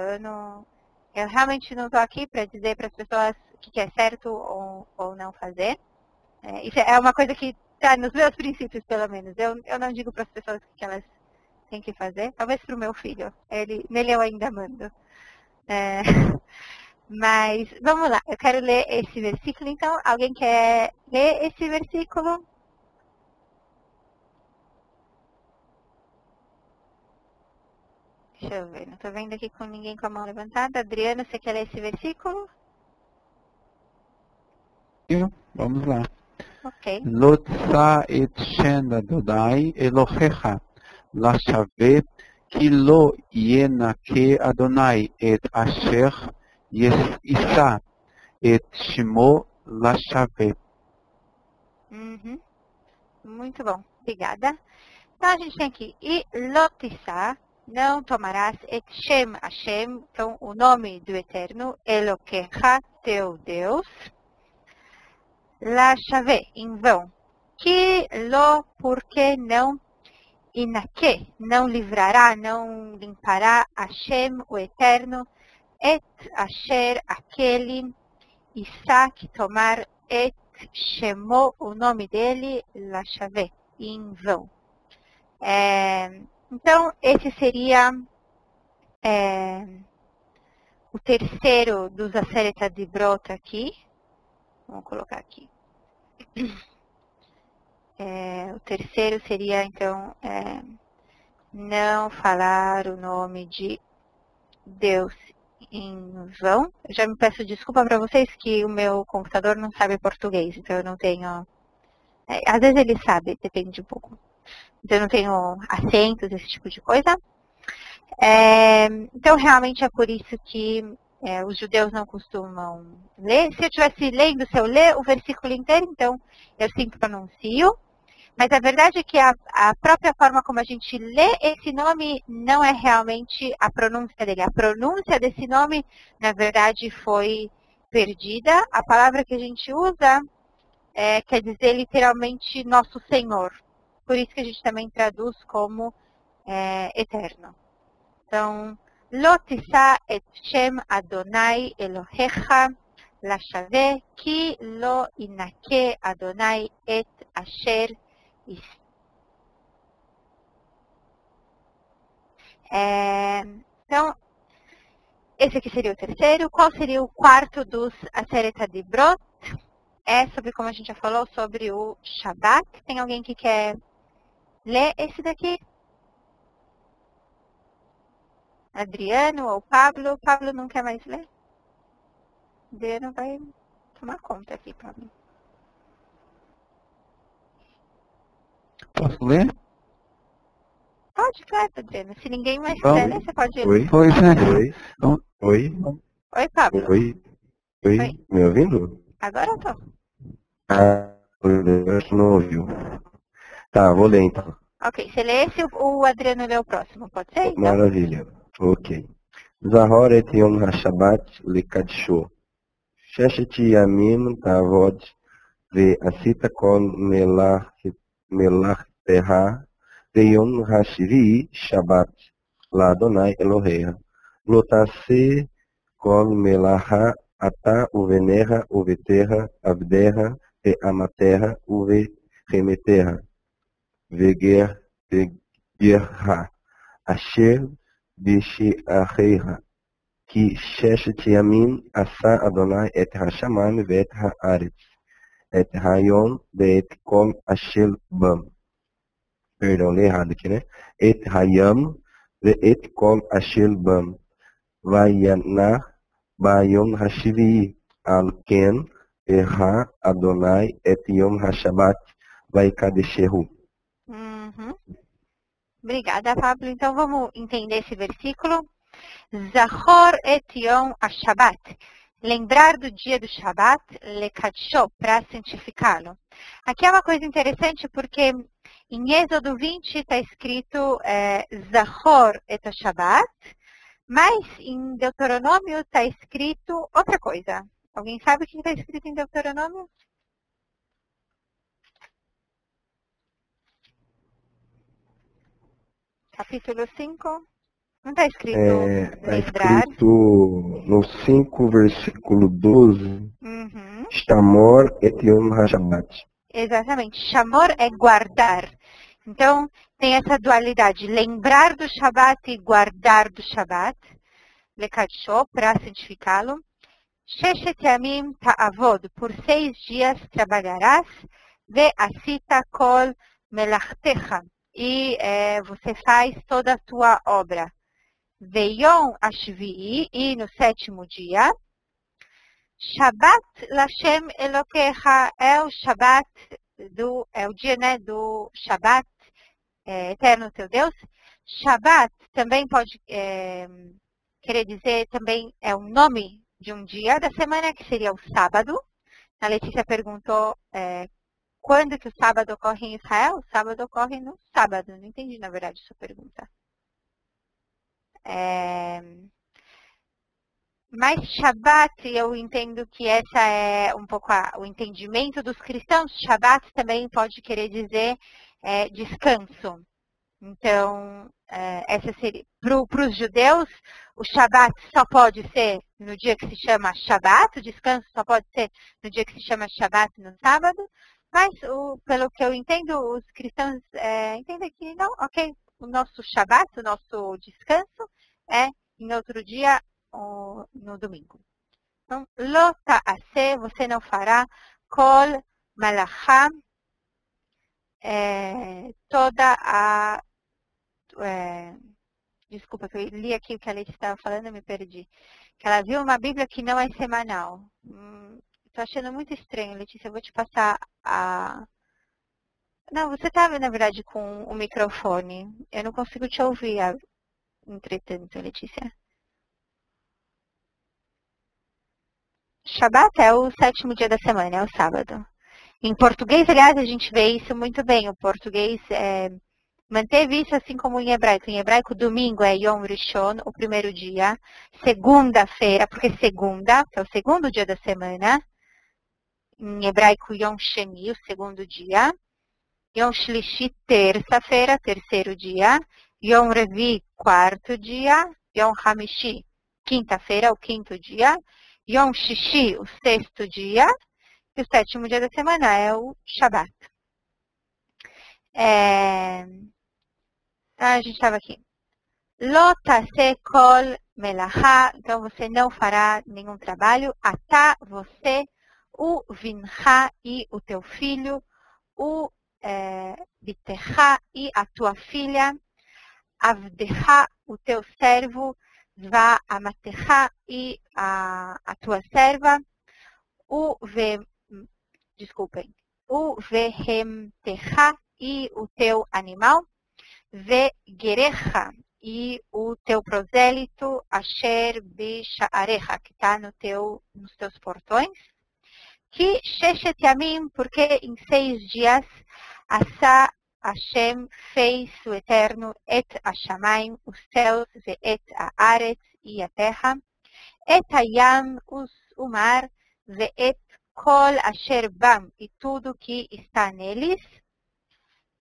Eu realmente não estou aqui para dizer para as pessoas o que é certo ou não fazer. Isso é uma coisa que está nos meus princípios, pelo menos. Eu não digo para as pessoas o que elas têm que fazer. Talvez para o meu filho. Nele eu ainda mando. Mas, vamos lá. Eu quero ler esse versículo. Então, alguém quer ler esse versículo? Deixa eu ver. Não estou vendo aqui com ninguém com a mão levantada. Adriano, você quer ler esse versículo? Vamos lá. Ok. לא תשא את שם אדוני אלוהיך לשווה, כי לא ינקה אדוני את אשר יישא את שמו לשווה. Uhum. Muito bom. Obrigada. Então, a gente tem aqui, e lotissá, não tomarás, et shem Hashem, então, o nome do Eterno, Eloquecha, teu Deus, lachave, em vão, que lo, porque não, inaque, não livrará, não limpará, Hashem, o Eterno, et asher, aquele, Isaac, tomar, et shemo, o nome dele, lachave, em vão. Então, esse seria o terceiro dos Aseret Adibrot aqui. Vamos colocar aqui. O terceiro seria, então, não falar o nome de Deus em vão. Eu já me peço desculpa para vocês que o meu computador não sabe português, então eu não tenho... às vezes ele sabe, depende um pouco. Então eu não tenho acentos, esse tipo de coisa. Então realmente é por isso que os judeus não costumam ler. Se eu estivesse lendo, se eu ler o versículo inteiro, então eu sempre pronuncio. Mas a verdade é que a própria forma como a gente lê esse nome não é realmente a pronúncia dele. A pronúncia desse nome, na verdade, foi perdida. A palavra que a gente usa quer dizer literalmente Nosso Senhor. Por isso que a gente também traduz como eterno. Então, Lo tissá et shem Adonai Elohecha lachave, ki lo inake Adonai et asher is. Então, esse aqui seria o terceiro. Qual seria o quarto dos Aseret Adibrot? É sobre, como a gente já falou, sobre o Shabbat. Tem alguém que quer ler esse daqui? Adriano ou Pablo? Pablo não quer mais ler? Adriano vai tomar conta aqui, Pablo. Posso ler? Pode, claro, Adriano. Se ninguém mais quiser ler, você pode ler. Oi? Pois é. Oi? Oi? Oi, Pablo. Oi? Oi. Me ouvindo? Agora eu tô. Eu acho que não ouviu. Tá, vou ler então. Ok, você lê esse, o Adriano lê o próximo, pode ser? Então? Maravilha. Ok. Zahor et Yom HaShabbat Lekadsho. Sheshet Yamim Tavod Ve'asita Kol Melachteha Ve'yom HaShvi Shabbat LaAdonai Eloheha. Lo tase Kol Melaha Ata Uveneha Uveterha Avdeha Ve'amaterha Uveremeterha Vegerha Asher Bishiacheha, ki sheshet yamim asa Adonai et hashamayim ve'et haaretz, et hayom ve'et kol asher bam. Perdão, li errado aqui, né? Et hayam ואת כל אשר בם, וינח ביום השביעי. על כן ברא אדוני את יום השבת ויקדשהו. Obrigada, Pablo. Então vamos entender esse versículo. Zachor et yom ha-Shabbat. Lembrar do dia do Shabat, lekadsho, para santificá-lo. Aqui é uma coisa interessante porque em Êxodo 20 está escrito Zachor et ha-Shabbat, mas em Deuteronômio está escrito outra coisa. Alguém sabe o que está escrito em Deuteronômio? Capítulo 5. Não está escrito lembrar? Está escrito no 5, versículo 12. Shamor et yom ha-Shabbat. Exatamente. Shamor é guardar. Então, tem essa dualidade. Lembrar do Shabat e guardar do Shabat. Lekadsho, para santificá-lo. Sheshet yamim ta'avod. Por 6 dias trabalharás. Ve'asita kol melachtecha. E você faz toda a tua obra. Veyom ashvi'i, e no 7º dia. Shabbat Lashem Elokecha, é o Shabbat, é o dia, né, do Shabbat, eterno teu Deus. Shabbat também pode querer dizer, também é o nome de um dia da semana, que seria o sábado. A Letícia perguntou quando que o sábado ocorre em Israel? O sábado ocorre no sábado. Não entendi, na verdade, sua pergunta. Mas Shabat, eu entendo que essa é um pouco o entendimento dos cristãos. Shabat também pode querer dizer descanso. Então, essa seria para os judeus, o Shabat só pode ser no dia que se chama Shabat, o descanso só pode ser no dia que se chama Shabat, no sábado. Mas, pelo que eu entendo, os cristãos entendem que não, ok, o nosso Shabat, o nosso descanso é em outro dia, no domingo. Então, lo ta'aseh, você não fará, kol malachá, toda a... desculpa, que eu li aqui o que a Letícia estava falando, eu me perdi. Que ela viu uma Bíblia que não é semanal. Estou achando muito estranho, Letícia, eu vou te passar a... Não, você estava, na verdade, com o microfone. Eu não consigo te ouvir, entretanto, Letícia. Shabat é o 7º dia da semana, é o sábado. Em português, aliás, a gente vê isso muito bem. O português manteve isso assim como em hebraico. Em hebraico, domingo é Yom Rishon, o primeiro dia. Segunda-feira, porque segunda, que é o segundo dia da semana. Em hebraico, Yom Sheni, o segundo dia. Yom Shlishi, terça-feira, terceiro dia. Yom Revi, quarto dia. Yom Hamishi, quinta-feira, o quinto dia. Yom Shishi, o 6º dia. E o 7º dia da semana é o Shabat. A gente estava aqui. Lo ta'aseh kol melachá. Então, você não fará nenhum trabalho. Atá, você, o vincha e o teu filho, o bitecha e a tua filha, avdecha, o teu servo, vá amatecha e a tua serva, o vehemtecha e o teu animal, vegerecha e o teu prosélito, asher bisha'arecha, que está nos teus portões, que sheshet yamim, porque em 6 dias asa Hashem fez o eterno et hashamayim, os céus, ve et haaretz, e a terra, et hayam, o mar, ve et kol asher bam, e tudo que está neles.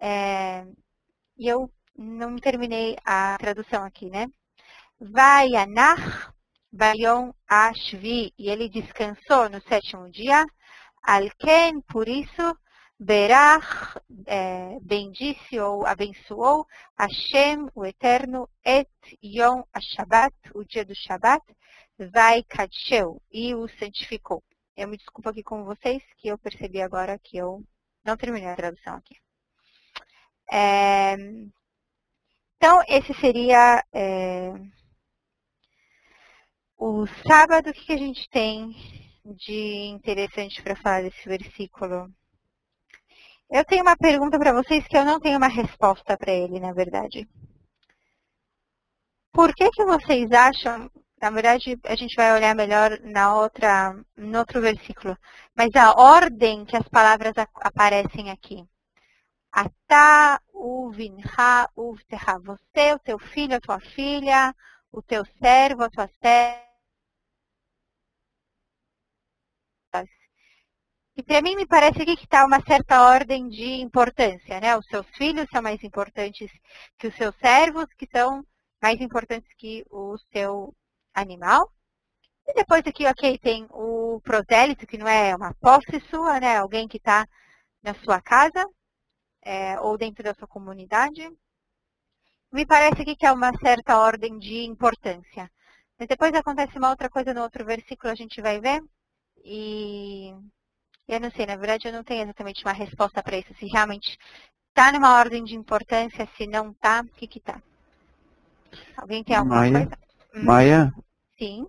E eu não terminei a tradução aqui, né? Vayanach bayom hashvi, e ele descansou no 7º dia. Alken, por isso, Berach, bendisse ou abençoou, Hashem, o Eterno, et Yom HaShabbat, o dia do Shabat, vai kadsheu, e o santificou. Eu me desculpo aqui com vocês, que eu percebi agora que eu não terminei a tradução aqui. Então, esse seria o sábado. O que a gente tem de interessante para falar desse versículo? Eu tenho uma pergunta para vocês que eu não tenho uma resposta para ele, na verdade. Por que vocês acham, na verdade a gente vai olhar melhor no outro versículo, mas a ordem que as palavras aparecem aqui. Atá, uvinha, uvterra, você, o teu filho, a tua filha, o teu servo, a tua serva. E para mim me parece aqui que está uma certa ordem de importância, né? Os seus filhos são mais importantes que os seus servos, que são mais importantes que o seu animal. E depois aqui, ok, tem o prosélito, que não é uma posse sua, né? Alguém que está na sua casa ou dentro da sua comunidade. Me parece aqui que é uma certa ordem de importância. Mas depois acontece uma outra coisa no outro versículo, a gente vai ver. E eu não sei, na verdade eu não tenho exatamente uma resposta para isso. Se realmente está numa ordem de importância, se não está, o que está? Alguém tem alguma coisa? Maia? Sim.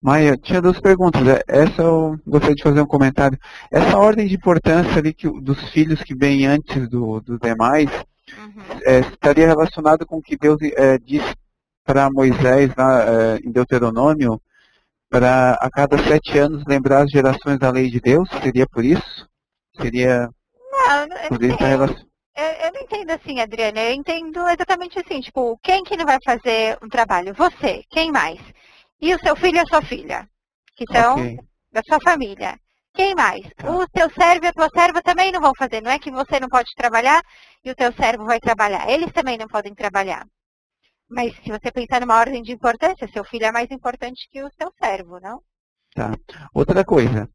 Maia, tinha duas perguntas. Essa eu gostaria de fazer um comentário. Essa ordem de importância ali dos filhos que vêm antes dos demais, estaria relacionado com o que Deus disse para Moisés em Deuteronômio, para a cada 7 anos lembrar as gerações da lei de Deus? Seria por isso? Seria... Eu não entendo assim, Adriana. Eu entendo exatamente assim, tipo, quem que não vai fazer um trabalho? Você. Quem mais? E o seu filho e a sua filha, que são da sua família. Quem mais? Tá. O teu servo e a tua serva também não vão fazer. Não é que você não pode trabalhar e o teu servo vai trabalhar. Eles também não podem trabalhar. Mas se você pensar numa ordem de importância, seu filho é mais importante que o seu servo, não? Tá. Outra coisa.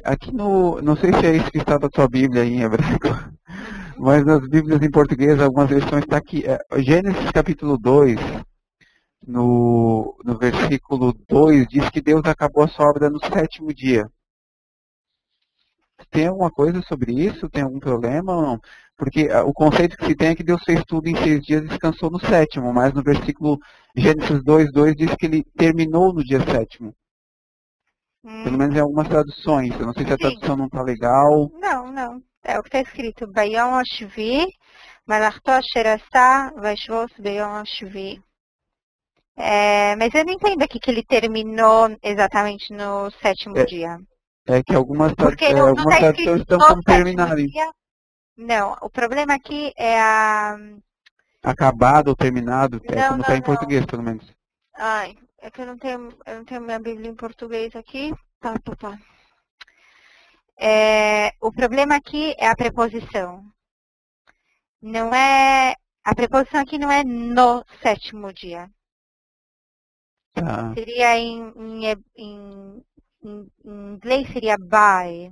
Aqui não sei se é isso que está na sua Bíblia aí em hebraico, mas nas Bíblias em português, algumas versões está aqui. Gênesis capítulo 2, no versículo 2, diz que Deus acabou a sua obra no 7º dia. Tem alguma coisa sobre isso? Tem algum problema ou não? Porque o conceito que se tem é que Deus fez tudo em 6 dias e descansou no 7º, mas no versículo Gênesis 2:2 diz que ele terminou no dia 7º. Pelo menos em algumas traduções. Eu não sei se a tradução não está legal. Não. É o que está escrito. Bayom Ashvi, Malachto Asher Asa, Vaishvos Bayom Ashvi. Mas eu não entendo aqui que ele terminou exatamente no 7º dia. É que algumas traduções estão como terminarem. Não, o problema aqui é a... Acabado ou terminado, como está em português, pelo menos. Ai, é que eu não tenho minha Bíblia em português aqui. Tá. O problema aqui é a preposição. Não é... A preposição aqui não é no 7º dia. Tá. Seria em inglês seria by.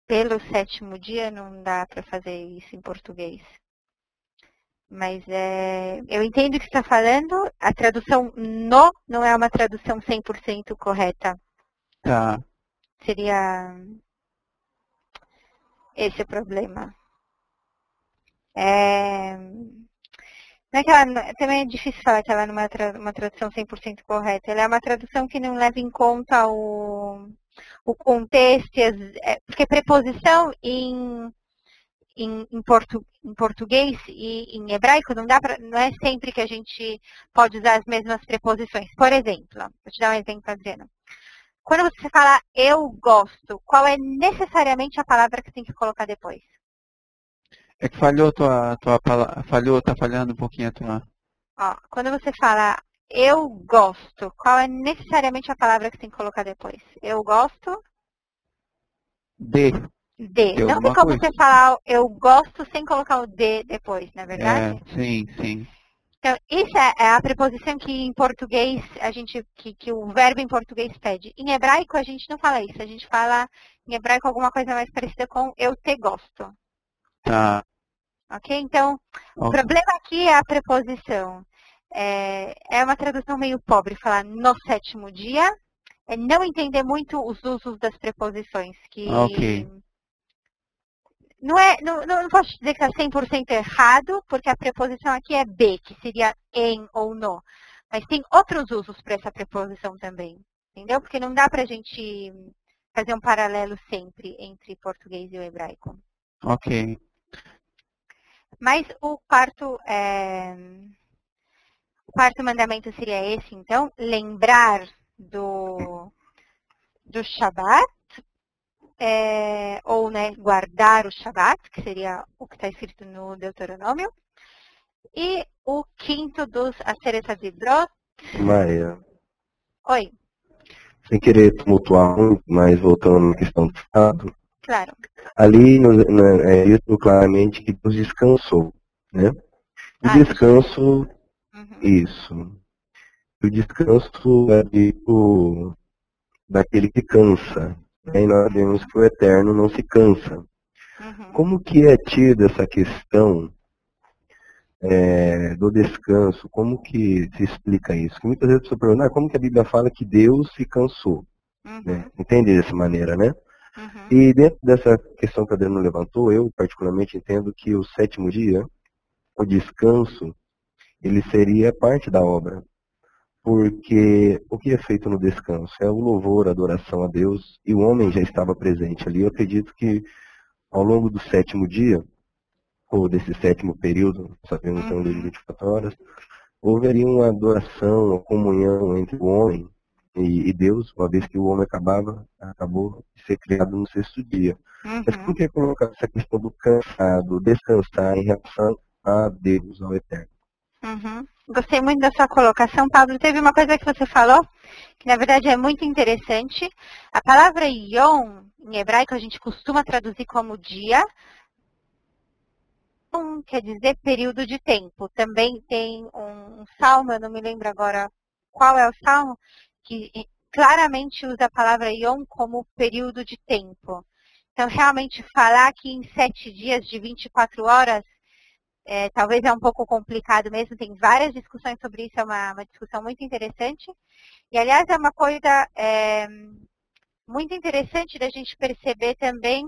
Pelo 7º dia não dá para fazer isso em português. Mas eu entendo o que você está falando. A tradução no não é uma tradução 100% correta. Tá. Seria esse o problema. Não é que ela, também é difícil falar que ela não é uma tradução 100% correta. Ela é uma tradução que não leva em conta o contexto, porque preposição em português e em hebraico não é sempre que a gente pode usar as mesmas preposições. Por exemplo, vou te dar um exemplo, Adriana. Quando você fala eu gosto, qual é necessariamente a palavra que você tem que colocar depois? É que falhou tá falhando um pouquinho a tua... Quando você fala eu gosto, qual é necessariamente a palavra que você tem que colocar depois? Eu gosto? De. Não tem como você falar eu gosto sem colocar o de depois, não é verdade? Sim. Então, isso é a preposição que em português, que o verbo em português pede. Em hebraico, a gente não fala isso. A gente fala em hebraico alguma coisa mais parecida com eu te gosto. Tá. Ok? Então, o problema aqui é a preposição. É uma tradução meio pobre, falar no 7º dia. É não entender muito os usos das preposições. não posso dizer que está 100% errado, porque a preposição aqui é be, que seria em ou no. Mas tem outros usos para essa preposição também, entendeu? Porque não dá para a gente fazer um paralelo sempre entre português e o hebraico. Ok. Mas o quarto mandamento seria esse, então, lembrar do Shabat, ou né, guardar o Shabat, que seria o que está escrito no Deuteronômio. E o quinto dos Aseret HaDibrot. Maia. Oi. Sem querer tumultuar muito, mas voltando na questão do Estado. Claro. Ali é dito claramente que Deus descansou, né? O descanso, isso. O descanso é dito daquele que cansa. E nós vemos que o Eterno não se cansa. Como que é tida essa questão do descanso? Como que se explica isso? Porque muitas vezes a pessoa pergunta, como que a Bíblia fala que Deus se cansou? Né? Entende dessa maneira, né? E dentro dessa questão que a Adriana levantou, eu particularmente entendo que o sétimo dia, o descanso, ele seria parte da obra. Porque o que é feito no descanso? É o louvor, a adoração a Deus, e o homem já estava presente ali. Eu acredito que ao longo do sétimo dia, ou desse sétimo período, sabemos que é um dia de 24 horas, houveria uma adoração, uma comunhão entre o homem e Deus, uma vez que o homem acabou de ser criado no sexto dia. Mas por que colocar essa questão do cansado, descansar em relação a Deus, ao Eterno? Gostei muito da sua colocação, Pablo. Teve uma coisa que você falou, que na verdade é muito interessante. A palavra yom, em hebraico, a gente costuma traduzir como dia. Quer dizer período de tempo. Também tem um salmo, eu não me lembro agora qual é o salmo, que claramente usa a palavra yom como período de tempo. Então, realmente, falar que em 7 dias de 24 horas, talvez é um pouco complicado mesmo, tem várias discussões sobre isso, é uma discussão muito interessante. E, aliás, é uma coisa muito interessante da gente perceber também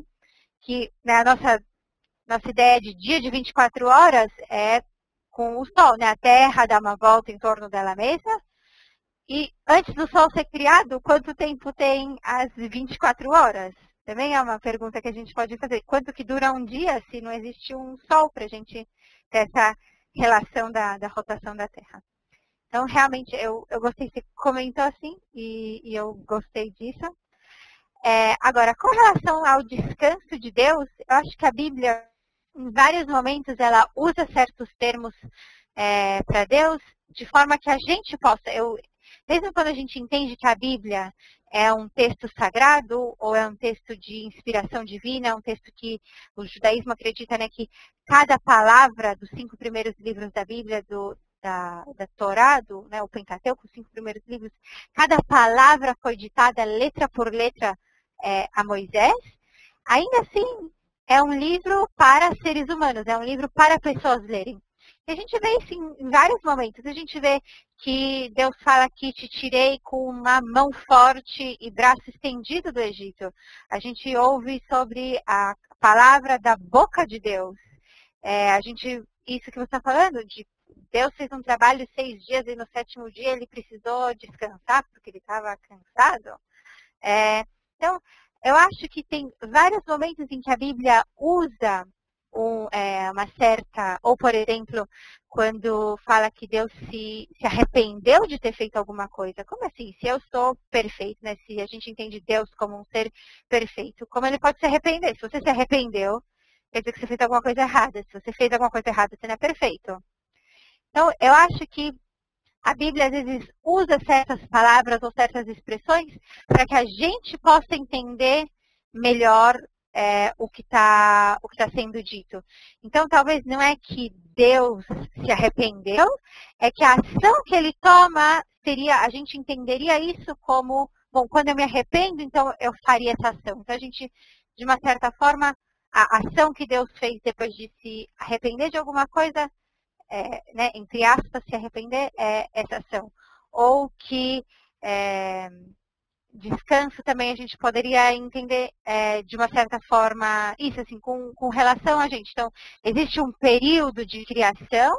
que a nossa ideia de dia de 24 horas é com o Sol, né? A Terra dá uma volta em torno dela mesma. E antes do Sol ser criado, quanto tempo tem as 24 horas? Também é uma pergunta que a gente pode fazer. Quanto que dura um dia se não existe um Sol para a gente ter essa relação da rotação da Terra? Então, realmente, eu gostei, você comentou assim, e eu gostei disso. Agora, com relação ao descanso de Deus, eu acho que a Bíblia, em vários momentos, ela usa certos termos para Deus, de forma que a gente possa, mesmo quando a gente entende que a Bíblia é um texto sagrado, ou é um texto de inspiração divina, é um texto que o judaísmo acredita, né, que cada palavra dos 5 primeiros livros da Bíblia, da Torá, o Pentateuco, os 5 primeiros livros, cada palavra foi ditada letra por letra a Moisés, ainda assim é um livro para seres humanos, é um livro para pessoas lerem. E a gente vê isso em vários momentos. A gente vê que Deus fala que te tirei com uma mão forte e braço estendido do Egito. A gente ouve sobre a palavra da boca de Deus. Isso que você está falando, de Deus fez um trabalho 6 dias e no 7º dia ele precisou descansar porque ele estava cansado. Então, eu acho que tem vários momentos em que a Bíblia usa uma certa, ou por exemplo, quando fala que Deus se arrependeu de ter feito alguma coisa. Como assim? Se eu sou perfeito, né? Se a gente entende Deus como um ser perfeito, como ele pode se arrepender? Se você se arrependeu, quer dizer que você fez alguma coisa errada. Se você fez alguma coisa errada, você não é perfeito. Então, eu acho que a Bíblia, às vezes, usa certas palavras ou certas expressões para que a gente possa entender melhor o que está sendo dito. Então, talvez não é que Deus se arrependeu, é que a ação que ele toma a gente entenderia isso como, bom, quando eu me arrependo, então eu faria essa ação. Então, a gente, de uma certa forma, a ação que Deus fez depois de se arrepender de alguma coisa, né, entre aspas, se arrepender, é essa ação. Ou que descanso também a gente poderia entender de uma certa forma isso, assim, com relação a gente. Então, existe um período de criação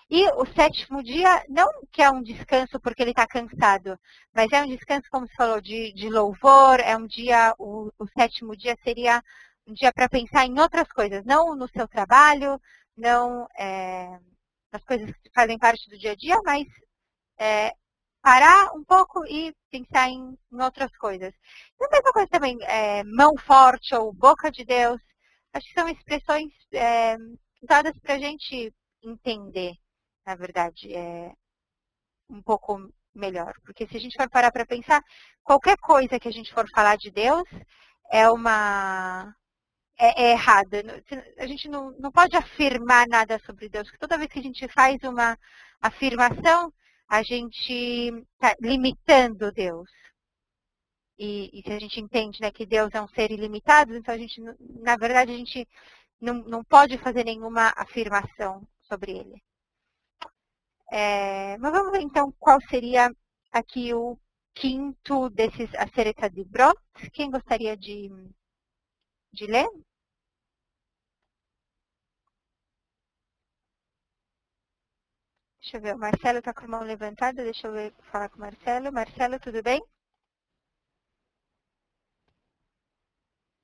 e o sétimo dia, não que é um descanso porque ele está cansado, mas é um descanso, como você falou, de louvor, é um dia, o sétimo dia seria um dia para pensar em outras coisas, não no seu trabalho, não nas coisas que fazem parte do dia a dia, mas parar um pouco e pensar em outras coisas. E a mesma coisa também, mão forte ou boca de Deus, acho que são expressões usadas para a gente entender, na verdade, um pouco melhor. Porque se a gente for parar para pensar, qualquer coisa que a gente for falar de Deus é errada. A gente não pode afirmar nada sobre Deus, porque toda vez que a gente faz uma afirmação, a gente está limitando Deus. E se a gente entende, né, que Deus é um ser ilimitado, então a gente, na verdade, a gente não pode fazer nenhuma afirmação sobre ele. Mas vamos ver então qual seria aqui o quinto desses Asereta Dibrot. Quem gostaria de ler? Deixa eu ver, o Marcelo está com a mão levantada, deixa eu falar com o Marcelo. Marcelo, tudo bem?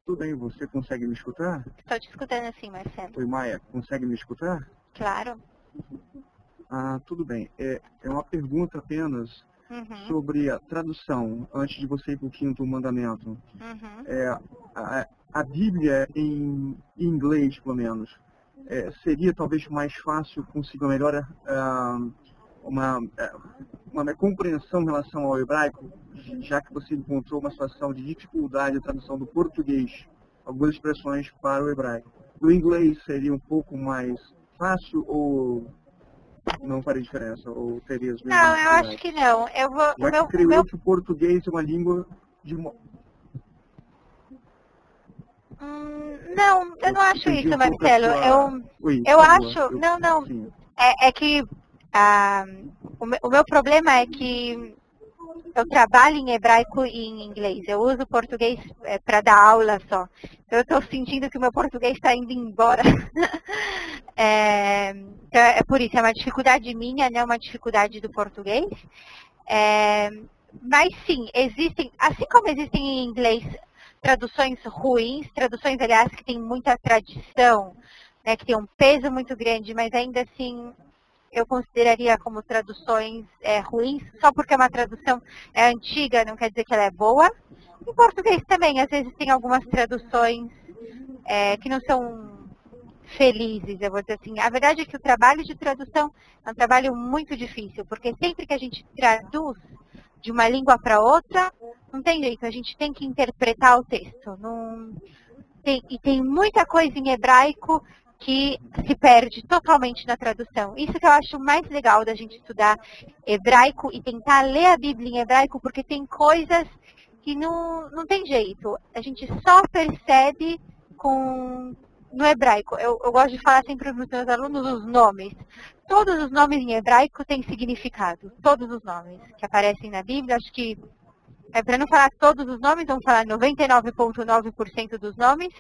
Tudo bem, você consegue me escutar? Estou te escutando sim, Marcelo. Oi, Maia, consegue me escutar? Claro. Tudo bem. É uma pergunta apenas sobre a tradução, antes de você ir para o quinto mandamento. A Bíblia em inglês, pelo menos, seria talvez mais fácil conseguir melhor uma compreensão em relação ao hebraico, já que você encontrou uma situação de dificuldade na tradução do português, algumas expressões para o hebraico. O inglês seria um pouco mais fácil ou não faria diferença? Ou teria as mesmas Não, eu acho que não. Já que creio que o português é uma língua de... Não, eu não acho isso, Marcelo. Eu acho... Não. É que o meu problema é que eu trabalho em hebraico e em inglês. Eu uso português para dar aula só. Eu estou sentindo que o meu português está indo embora. Então é por isso, é uma dificuldade minha, não é uma dificuldade do português. Mas sim, existem, assim como existem em inglês traduções ruins, traduções, aliás, que têm muita tradição, né, que tem um peso muito grande, mas ainda assim eu consideraria como traduções ruins, só porque uma tradução é antiga não quer dizer que ela é boa. Em português também, às vezes tem algumas traduções que não são felizes, eu vou dizer assim. A verdade é que o trabalho de tradução é um trabalho muito difícil, porque sempre que a gente traduz de uma língua para outra, não tem jeito, a gente tem que interpretar o texto. E tem muita coisa em hebraico que se perde totalmente na tradução. Isso que eu acho mais legal da gente estudar hebraico e tentar ler a Bíblia em hebraico, porque tem coisas que não tem jeito. A gente só percebe no hebraico. Eu gosto de falar sempre para os meus alunos os nomes. Todos os nomes em hebraico têm significado. Todos os nomes que aparecem na Bíblia, acho que, para não falar todos os nomes, vamos falar 99,9% dos nomes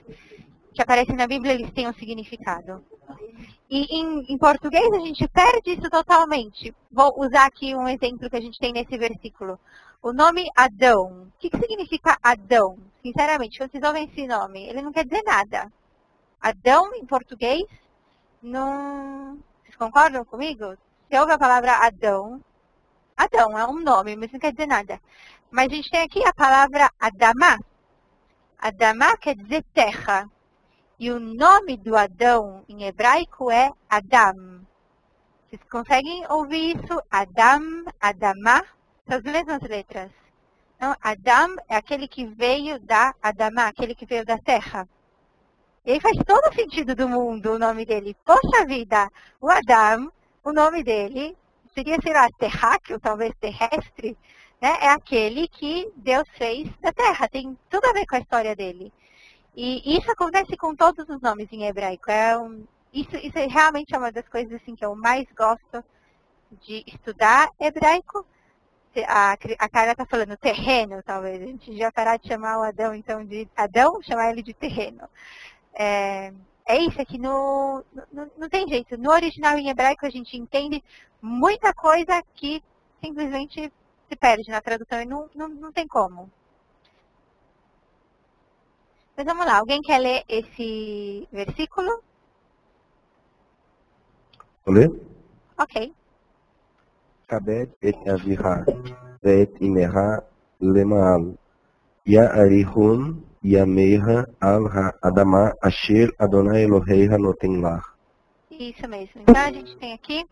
que aparecem na Bíblia, eles têm um significado. E em português a gente perde isso totalmente. Vou usar aqui um exemplo que a gente tem nesse versículo. O nome Adão. O que significa Adão? Sinceramente, quando vocês ouvem esse nome, ele não quer dizer nada. Adão, em português, não... Vocês concordam comigo? Se ouve a palavra Adão é um nome, mas não quer dizer nada. Mas a gente tem aqui a palavra Adamá. Adamá quer dizer terra. E o nome do Adão em hebraico é Adam. Vocês conseguem ouvir isso? Adam, Adamá, são as mesmas letras. Então, Adam é aquele que veio da Adamá, aquele que veio da terra. E aí faz todo o sentido do mundo o nome dele. Poxa vida, o Adam, o nome dele seria, sei lá, terráqueo, talvez terrestre, né? É aquele que Deus fez da terra. Tem tudo a ver com a história dele. E isso acontece com todos os nomes em hebraico. Isso realmente é uma das coisas assim, que eu mais gosto de estudar hebraico. a Carla está falando terreno, talvez. A gente já parar de chamar o Adão, então, de Adão, chamar ele de terreno. É isso, aqui não tem jeito. No original em hebraico a gente entende muita coisa que simplesmente se perde na tradução e não tem como. Mas vamos lá, alguém quer ler esse versículo? Vou ler? Ok. Kabed et aviha ואת אמך למעל, יאריכון ימיך על האדמה אשר אדוני אלוהיך נותן לך. Isso mesmo. Então a gente tem aqui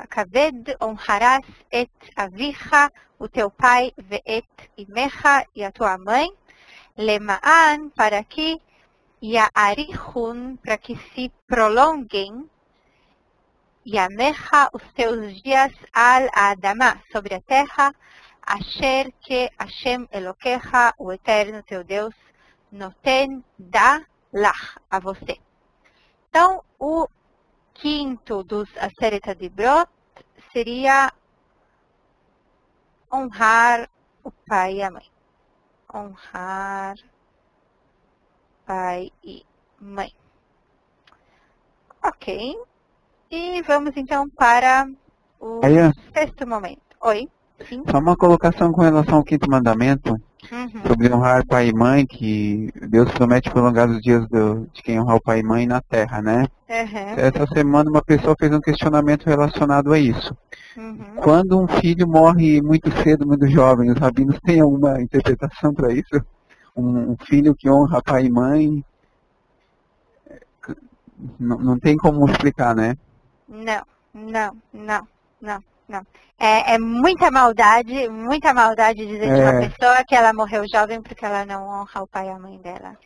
Kabed honrarás et avicha, o teu pai, ve'et imecha, e a tua mãe, lema'an, para que ya'arichun, para que se prolonguem, yamecha, os teus dias, al adama, sobre a terra, asher que Hashem Elokecha, o eterno teu Deus, noten, dá lach, a você. Então, o quinto dos Aseret Dibrot seria honrar o pai e a mãe. Honrar pai e mãe. Ok. E vamos então para o sexto momento. Oi? Sim? Só uma colocação com relação ao quinto mandamento, sobre honrar pai e mãe, que Deus promete prolongar os dias de quem honrar o pai e mãe na terra, né? Essa semana uma pessoa fez um questionamento relacionado a isso. Quando um filho morre muito cedo, muito jovem, os rabinos têm alguma interpretação para isso? Um filho que honra pai e mãe, não tem como explicar, né? Não. É muita maldade dizer de uma pessoa que ela morreu jovem porque ela não honra o pai e a mãe dela.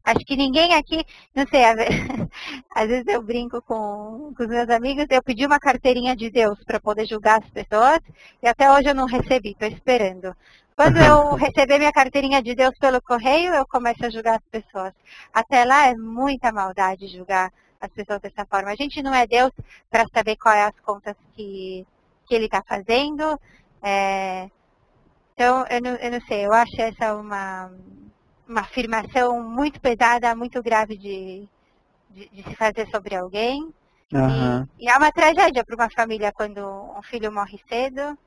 Acho que ninguém aqui, não sei, às vezes eu brinco com os meus amigos, eu pedi uma carteirinha de Deus para poder julgar as pessoas e até hoje eu não recebi, estou esperando. Quando eu receber minha carteirinha de Deus pelo correio, eu começo a julgar as pessoas. Até lá é muita maldade julgar as pessoas dessa forma. A gente não é Deus para saber quais é as contas que ele está fazendo. Então, eu não sei, eu acho essa uma afirmação muito pesada, muito grave de se fazer sobre alguém. E é uma tragédia para uma família quando um filho morre cedo.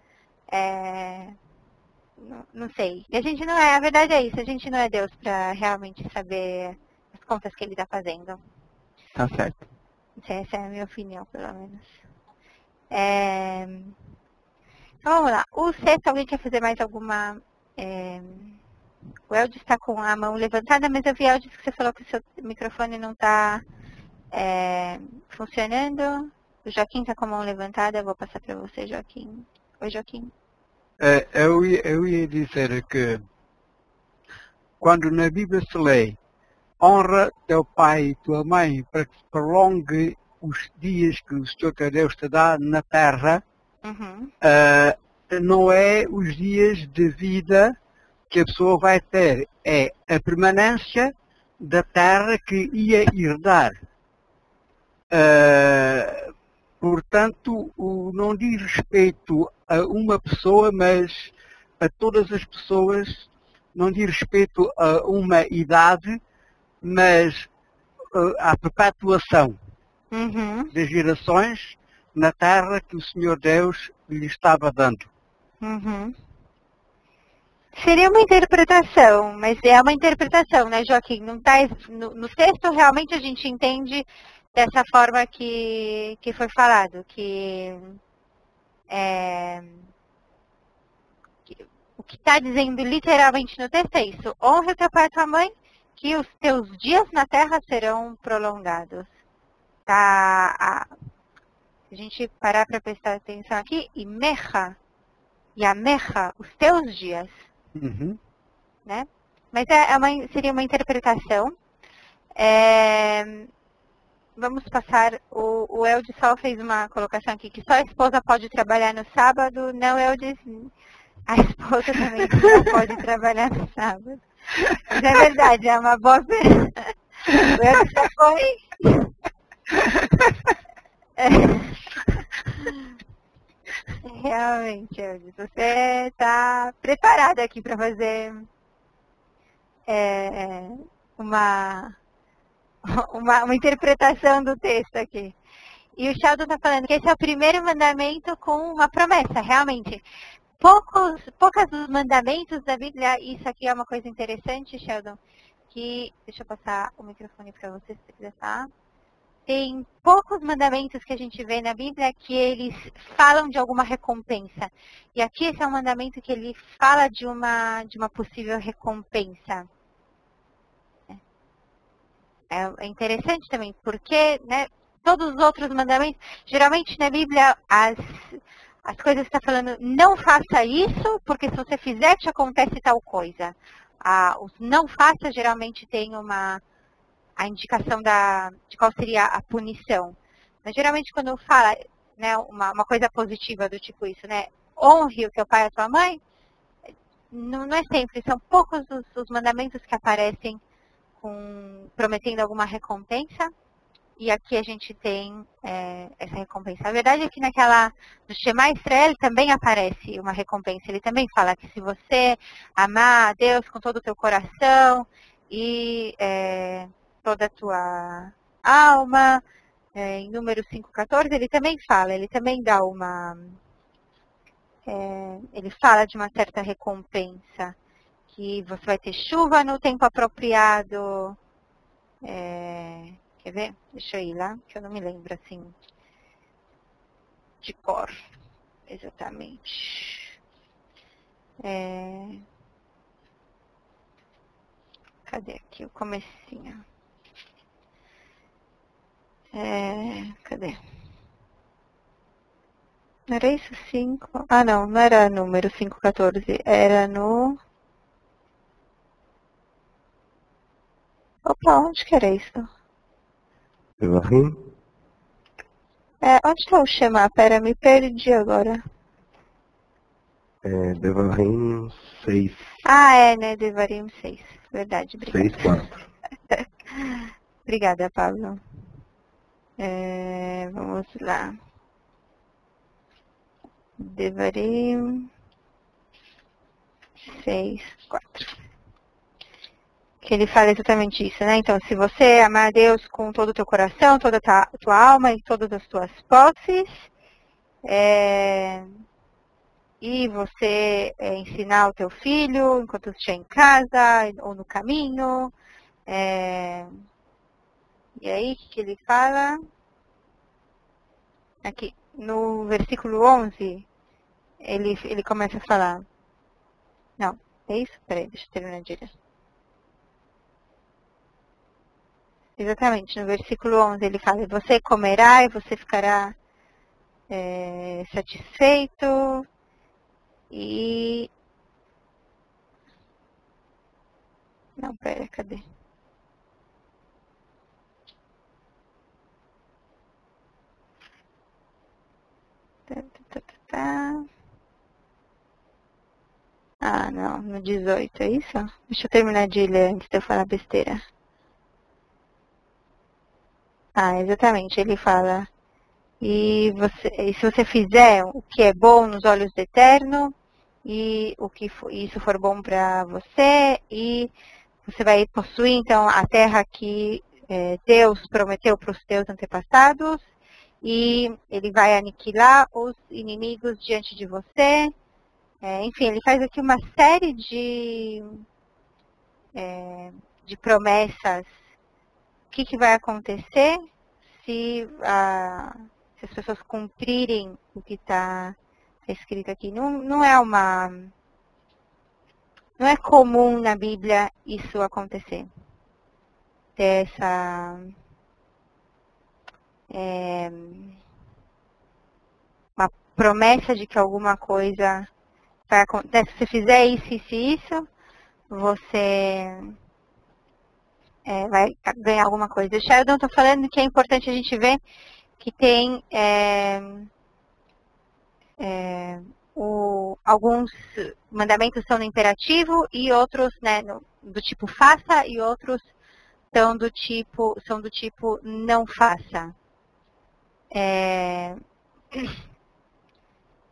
Não sei. E a gente não é, a verdade é isso, a gente não é Deus para realmente saber as contas que ele está fazendo. Tá certo. Essa é a minha opinião, pelo menos. Então vamos lá. O sexto, alguém quer fazer mais alguma... O Eldio está com a mão levantada, mas eu vi, Eldio, que você falou que o seu microfone não está funcionando. O Joaquim está com a mão levantada, eu vou passar para você, Joaquim. Oi, Joaquim. Eu ia dizer que quando na Bíblia se lê honra teu pai e tua mãe para que se prolongue os dias que o Senhor teu Deus te dá na terra, não é os dias de vida que a pessoa vai ter, é a permanência da terra que ia herdar. Portanto, não diz respeito a uma pessoa, mas a todas as pessoas, não diz respeito a uma idade, mas à perpetuação das gerações na terra que o Senhor Deus lhe estava dando. Seria uma interpretação, mas é uma interpretação, né, Joaquim? Não tá, no texto realmente a gente entende dessa forma que foi falado, que o que está dizendo literalmente no texto é isso: honra o teu pai e tua mãe, que os teus dias na terra serão prolongados. Tá? Se a gente parar para prestar atenção aqui, yamecha, os teus dias. Né? Mas seria uma interpretação. Vamos passar, o Eldio só fez uma colocação aqui, que só a esposa pode trabalhar no sábado. Não, Eldio, a esposa também não pode trabalhar no sábado. Mas é verdade, é uma boa pergunta. O Eldio só foi... Exatamente, Eudes. Você está preparada aqui para fazer uma interpretação do texto aqui. E o Sheldon está falando que esse é o primeiro mandamento com uma promessa, realmente. Poucos dos mandamentos da Bíblia, isso aqui é uma coisa interessante, Sheldon, que, deixa eu passar o microfone para você, se você quiser, tá? Tem poucos mandamentos que a gente vê na Bíblia que eles falam de alguma recompensa. E aqui esse é um mandamento que ele fala de uma possível recompensa. É interessante também, porque, né, todos os outros mandamentos, geralmente na Bíblia as coisas estão falando, não faça isso, porque se você fizer te acontece tal coisa. Os não faça geralmente tem a indicação de qual seria a punição. Mas geralmente quando fala, né, uma coisa positiva do tipo isso, né, honre o teu pai e a tua mãe, não é sempre, são poucos os mandamentos que aparecem prometendo alguma recompensa. E aqui a gente tem essa recompensa. A verdade é que no Shema Israel também aparece uma recompensa. Ele também fala que se você amar a Deus com todo o teu coração e toda a tua alma, em Números 5,14, ele também fala, ele também dá ele fala de uma certa recompensa, que você vai ter chuva no tempo apropriado. Quer ver? Deixa eu ir lá, que eu não me lembro assim de cor, exatamente. Cadê aqui o comecinho? Cadê? Não era isso 5? Ah, não era número 5,14. Era no... Opa, onde que era isso? Devarim? Onde está o Shema? Pera, me perdi agora. Devarim 6. Né? Devarim 6. Verdade, obrigada. 6,4. Obrigada, Pablo. Vamos lá. Devarim 6,4. Que ele fala exatamente isso, né? Então, se você amar a Deus com todo o teu coração, toda a tua alma e todas as tuas posses, e você ensinar o teu filho enquanto estiver em casa ou no caminho, e aí, o que ele fala? Aqui, no versículo 11, ele começa a falar. Não, é isso? Peraí, deixa eu terminar de ler. Exatamente, no versículo 11 ele fala, você comerá e você ficará satisfeito e... Não, pera, cadê? Ah, não, no 18, é isso? Deixa eu terminar de ler antes de eu falar besteira. Exatamente, ele fala, e se você fizer o que é bom nos olhos do Eterno, e isso for bom para você, e você vai possuir, então, a terra que Deus prometeu para os teus antepassados, e ele vai aniquilar os inimigos diante de você. Enfim, ele faz aqui uma série de promessas. O que vai acontecer se as pessoas cumprirem o que está escrito aqui? Não é comum na Bíblia isso acontecer. Ter uma promessa de que alguma coisa vai acontecer. Se você fizer isso, você vai ganhar alguma coisa. O Sheldon está falando que é importante a gente ver que tem alguns mandamentos são no imperativo e outros, né, do tipo faça, e outros são do tipo não faça.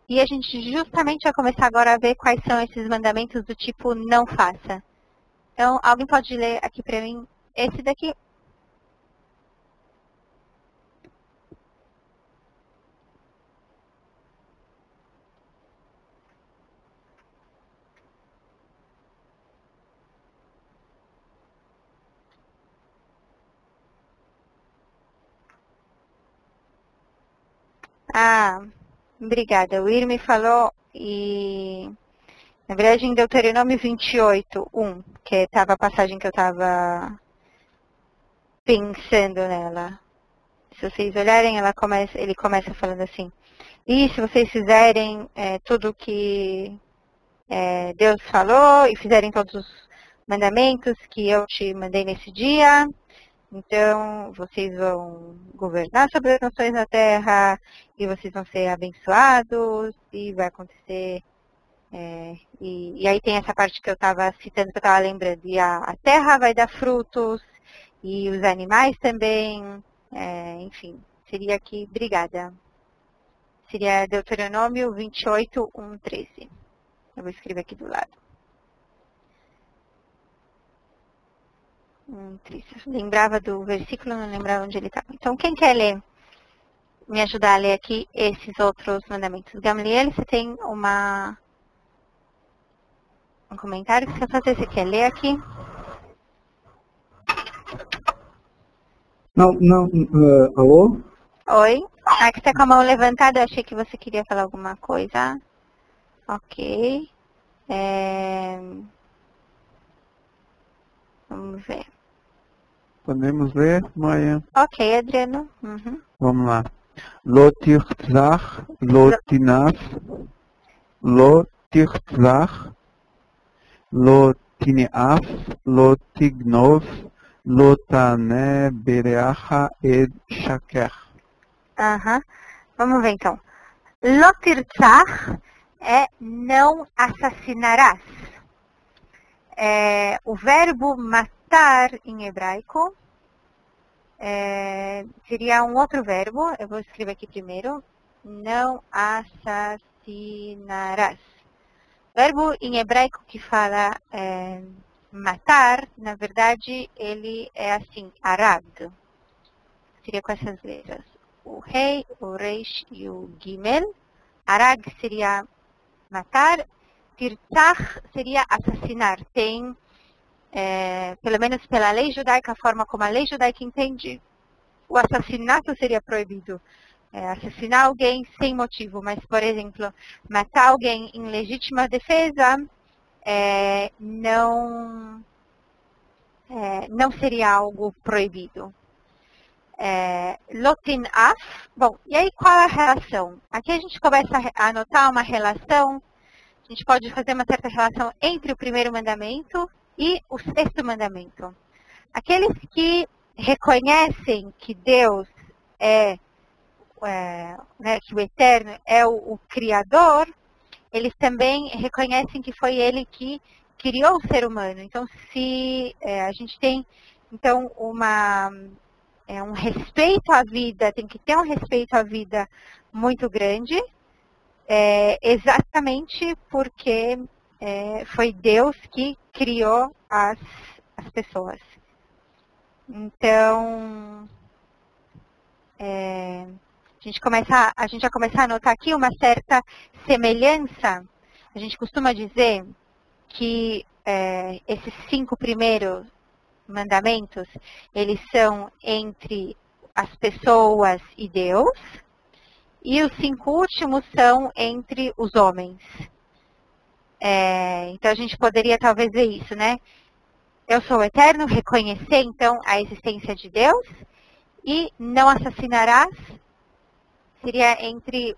E a gente justamente vai começar agora a ver quais são esses mandamentos do tipo não faça. Então, alguém pode ler aqui para mim esse daqui? Ah, obrigada. O Ir me falou e, na verdade, em Deuteronômio 28, 1, que estava a passagem que eu estava pensando nela. Se vocês olharem, ele começa falando assim: e se vocês fizerem tudo o que Deus falou e fizerem todos os mandamentos que eu te mandei nesse dia, então vocês vão governar sobre as nações da terra e vocês vão ser abençoados e vai acontecer. E aí tem essa parte que eu estava citando, que eu estava lembrando. E a terra vai dar frutos e os animais também. Enfim, seria aqui, obrigada. Seria Deuteronômio 28, 1, 13. Eu vou escrever aqui do lado. Lembrava do versículo, não lembrava onde ele estava. Então, quem quer ler, me ajudar a ler aqui esses outros mandamentos? Gamliel, você tem um comentário que você quer fazer? Você quer ler aqui? Não, alô? Oi? Que você tá com a mão levantada, eu achei que você queria falar alguma coisa. Ok. Vamos ver. Podemos ler, Maia? Ok, Adriano. Uhum. Vamos lá. Lo tirtzach, lo tinaf, lo tirtzach, lo tineaf, lo tignov, lo tane bereacha ed shaker. Vamos ver então. Lo tirtzach é não assassinarás. O verbo matar em hebraico seria um outro verbo. Eu vou escrever aqui primeiro. Não assassinarás. O verbo em hebraico que fala matar, na verdade, ele é assim, arag. Seria com essas letras. O rei, o reish e o gimel. Arag seria matar. Tirtzach seria assassinar. Tem, pelo menos pela lei judaica, a forma como a lei judaica entende, o assassinato seria proibido. Assassinar alguém sem motivo, mas, por exemplo, matar alguém em legítima defesa não seria algo proibido. Lotinaf, bom, e aí qual é a relação? Aqui a gente começa a anotar uma relação. A gente pode fazer uma certa relação entre o primeiro mandamento e o sexto mandamento. Aqueles que reconhecem que Deus que o Eterno é o Criador, eles também reconhecem que foi Ele que criou o ser humano. Então, se a gente tem então um respeito à vida, tem que ter um respeito à vida muito grande, exatamente porque foi Deus que criou as pessoas. Então, a gente vai começar a notar aqui uma certa semelhança. A gente costuma dizer que esses 5 primeiros mandamentos, eles são entre as pessoas e Deus, e os 5 últimos são entre os homens. Então a gente poderia talvez ver isso, né? Eu sou o Eterno, reconhecer então a existência de Deus, e não assassinarás seria entre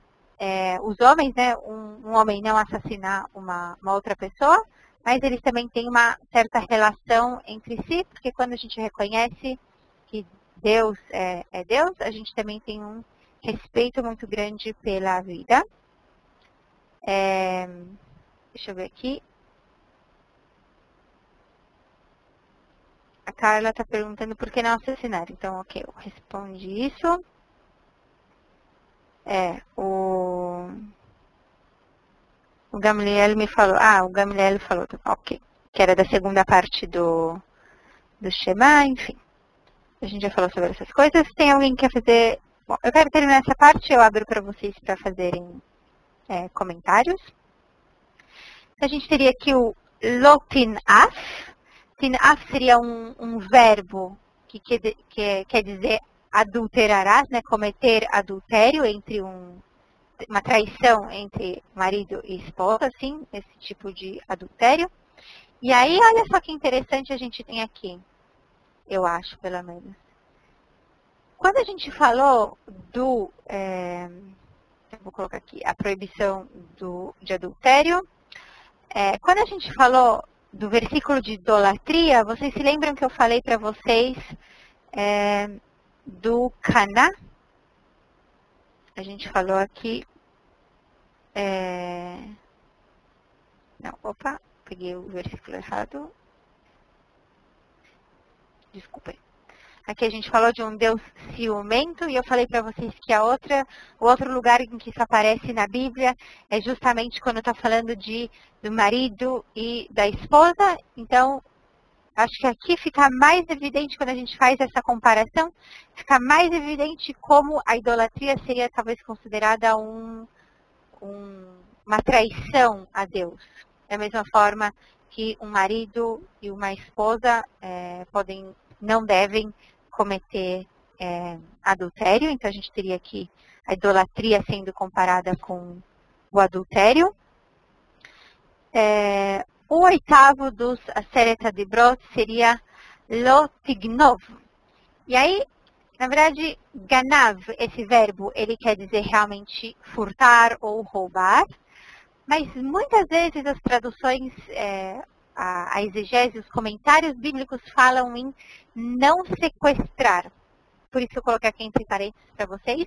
os homens, né? Um homem não assassinar uma outra pessoa, mas eles também têm uma certa relação entre si, porque quando a gente reconhece que Deus é Deus, a gente também tem um respeito muito grande pela vida. Deixa eu ver aqui. A Carla está perguntando por que não assassinar. Então, ok, eu respondi isso. O Gamliel me falou. O Gamliel falou. Ok. Que era da segunda parte do Shema, enfim. A gente já falou sobre essas coisas. Tem alguém que quer fazer... Bom, eu quero terminar essa parte. Eu abro para vocês para fazerem comentários. A gente teria aqui o lo tin'af. Tin'af seria um verbo que quer dizer adulterarás, né? Cometer adultério entre uma traição entre marido e esposa, assim, esse tipo de adultério. E aí, olha só que interessante a gente tem aqui, eu acho, pelo menos. Quando a gente falou eu vou colocar aqui, a proibição de adultério, quando a gente falou do versículo de idolatria, vocês se lembram que eu falei para vocês do Caná? A gente falou aqui... peguei o versículo errado. Desculpem. Aqui a gente falou de um Deus ciumento e eu falei para vocês que o outro lugar em que isso aparece na Bíblia é justamente quando está falando do marido e da esposa. Então, acho que aqui fica mais evidente, quando a gente faz essa comparação, fica mais evidente como a idolatria seria talvez considerada uma traição a Deus. Da mesma forma que um marido e uma esposa não devem cometer adultério. Então a gente teria aqui a idolatria sendo comparada com o adultério. O oitavo dos Aseret Hadibrot seria lo tignov. E aí, na verdade, ganav, esse verbo, ele quer dizer realmente furtar ou roubar. Mas muitas vezes as traduções, a exegese, os comentários bíblicos falam em não sequestrar. Por isso eu coloquei aqui entre parênteses para vocês.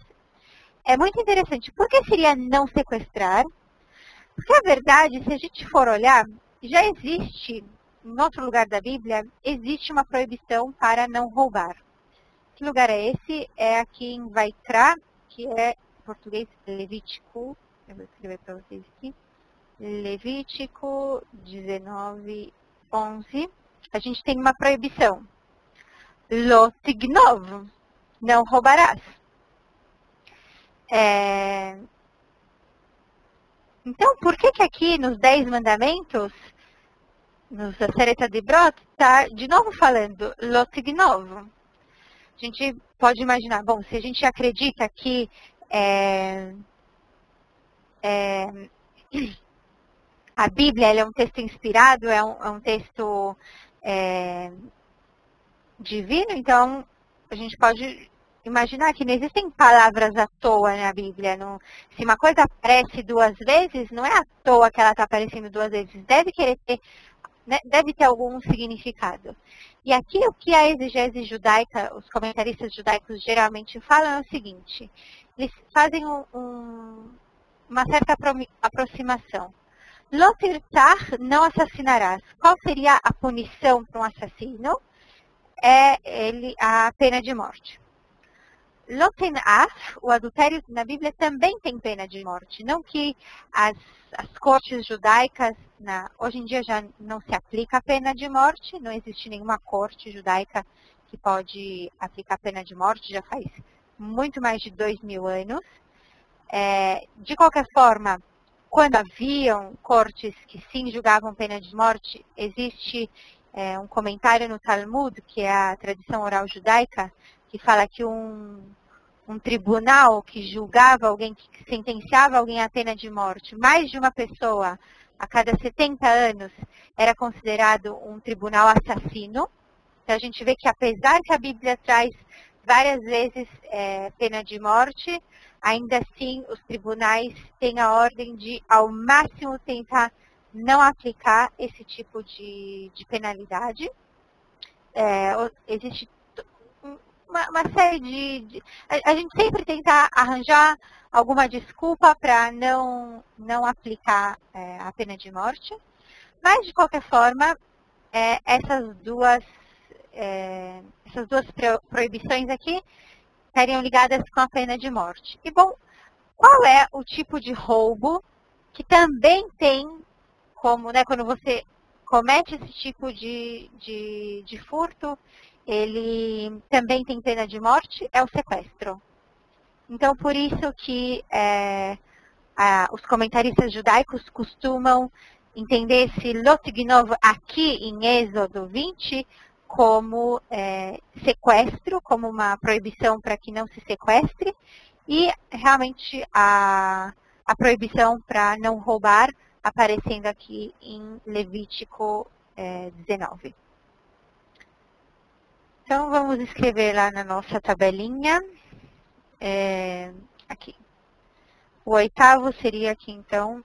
É muito interessante. Por que seria não sequestrar? Porque a verdade, se a gente for olhar, já existe, em outro lugar da Bíblia, existe uma proibição para não roubar. Que lugar é esse? É aqui em Vaikra, que é em português Levítico. Eu vou escrever para vocês aqui. Levítico 19:11. A gente tem uma proibição. Lo tignov, não roubarás. Então, por que aqui nos 10 mandamentos, nos Aseret Hadibrot, está de novo falando lo tignov? A gente pode imaginar, bom, se a gente acredita que a Bíblia é um texto inspirado, é um texto divino, então a gente pode imaginar que não existem palavras à toa na Bíblia. Se uma coisa aparece 2 vezes, não é à toa que ela está aparecendo 2 vezes. Deve ter algum significado. E aqui o que a exegese judaica, os comentaristas judaicos geralmente falam é o seguinte: eles fazem uma certa aproximação. Lo tirtach, não assassinarás. Qual seria a punição para um assassino? A pena de morte. Lo tin'af, o adultério na Bíblia também tem pena de morte. Não que as cortes judaicas, hoje em dia já não se aplica a pena de morte, não existe nenhuma corte judaica que pode aplicar a pena de morte, já faz muito mais de 2000 anos. De qualquer forma, quando haviam cortes que sim julgavam pena de morte, existe um comentário no Talmud, que é a tradição oral judaica, que fala que um tribunal que julgava alguém, que sentenciava alguém à pena de morte, mais de uma pessoa a cada 70 anos, era considerado um tribunal assassino. Então a gente vê que apesar que a Bíblia traz várias vezes pena de morte, ainda assim os tribunais têm a ordem de, ao máximo, tentar não aplicar esse tipo de penalidade. Existe uma série a gente sempre tenta arranjar alguma desculpa para não aplicar a pena de morte, mas de qualquer forma, essas duas proibições aqui estariam ligadas com a pena de morte. E bom, qual é o tipo de roubo que também tem como, né, quando você comete esse tipo de furto, ele também tem pena de morte, é o sequestro. Então, por isso que os comentaristas judaicos costumam entender esse Lotignov aqui em Êxodo 20 como sequestro, como uma proibição para que não se sequestre, e realmente a proibição para não roubar, aparecendo aqui em Levítico 19. Então, vamos escrever lá na nossa tabelinha. Aqui. O 8º seria aqui, então,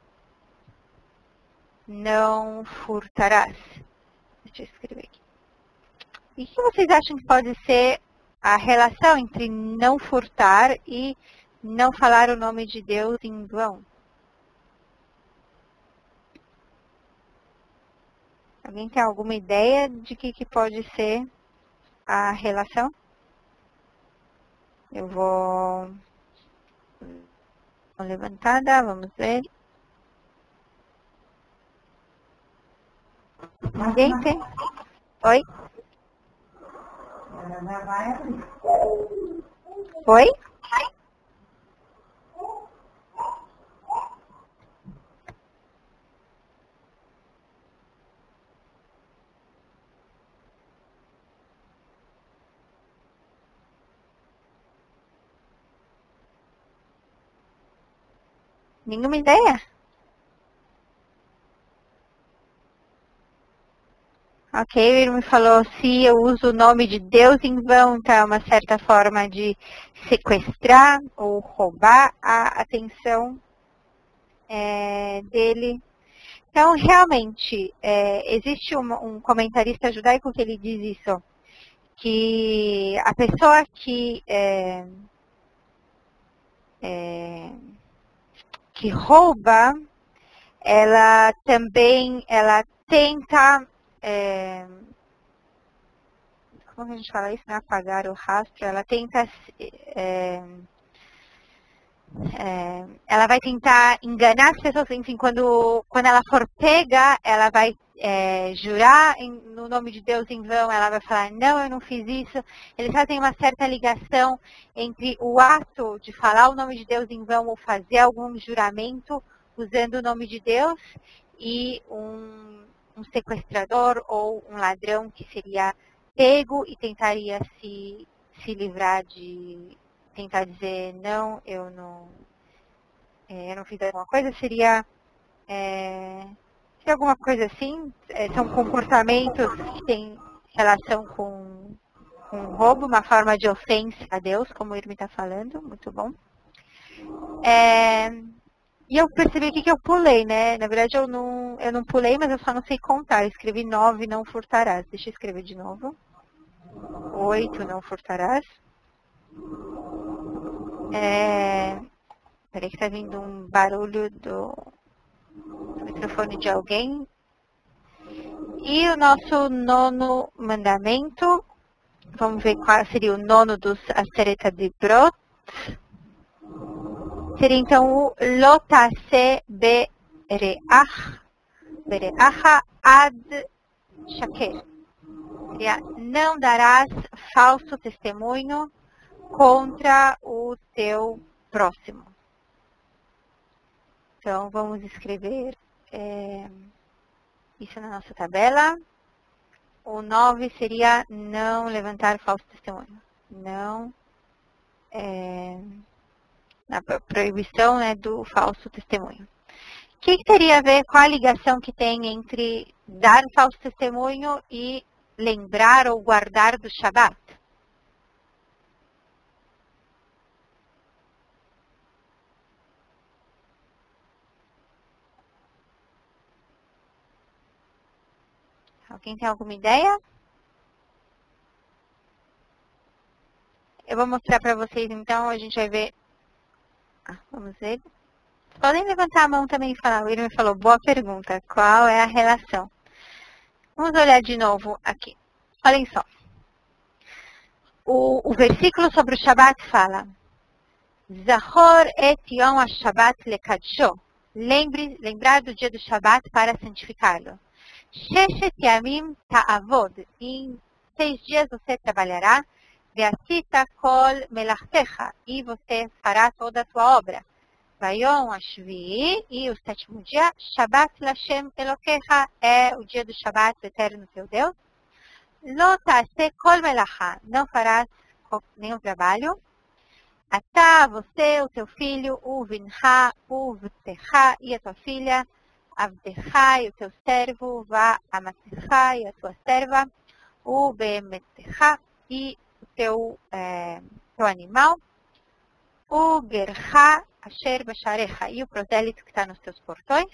não furtarás. Deixa eu escrever aqui. E o que vocês acham que pode ser a relação entre não furtar e não falar o nome de Deus em vão? Alguém tem alguma ideia de que pode ser a relação? Eu vou levantada, vamos ver. Ninguém tem? Oi? Oi? Nenhuma ideia? Ok, ele me falou, se eu uso o nome de Deus em vão, então é uma certa forma de sequestrar ou roubar a atenção dele. Então, realmente, existe um comentarista judaico que ele diz isso, que a pessoa que rouba, ela tenta, como a gente fala isso, né? Apagar o rastro, ela tenta, ela vai tentar enganar as pessoas, enfim, quando ela for pega, ela vai jurar no nome de Deus em vão, ela vai falar, não, eu não fiz isso. Eles fazem uma certa ligação entre o ato de falar o nome de Deus em vão ou fazer algum juramento usando o nome de Deus e um sequestrador ou um ladrão que seria pego e tentaria se livrar de tentar dizer, não, eu não fiz alguma coisa, seria alguma coisa assim, são comportamentos que têm relação com roubo, uma forma de ofensa a Deus, como o Irmi está falando, muito bom. E eu percebi aqui que eu pulei, né? Na verdade eu não pulei, mas eu só não sei contar. Eu escrevi 9, não furtarás. Deixa eu escrever de novo. 8, não furtarás. Peraí que tá vindo um barulho do microfone de alguém. E o nosso 9º mandamento, vamos ver qual seria o 9º dos Aseret Dibrot. Seria então o Lotase Bereacha ad Shaker. Seria, não darás falso testemunho contra o teu próximo. Então, vamos escrever isso na nossa tabela. O 9 seria não levantar falso testemunho. Não, na proibição, né, do falso testemunho. O que teria a ver com a ligação que tem entre dar falso testemunho e lembrar ou guardar do Shabat? Alguém tem alguma ideia? Eu vou mostrar para vocês, então, a gente vai ver. Vamos ver. Podem levantar a mão também e falar. O Irma falou, boa pergunta. Qual é a relação? Vamos olhar de novo aqui. Olhem só. O versículo sobre o Shabat fala, Zachor et Yom HaShabbat lekadsho. lembrar do dia do Shabat para santificá-lo. Sheshet Yamim Ta'avod. Em 6 dias você trabalhará. Ve'asita kol melachtecha. E você fará toda a tua obra. Vayom Ashvi. E o 7º dia, Shabat Lashem Elokecha. É o dia do Shabat, o eterno teu Deus. Lo ta'aseh kol melacha. Não farás nenhum trabalho. Atá, você, o teu filho, o vinha, o vtecha e a tua filha, avdecha e o teu servo, va amatecha e a tua serva, o bemetecha e o teu animal, o gercha, asher basharecha e o prosélito que está nos teus portões,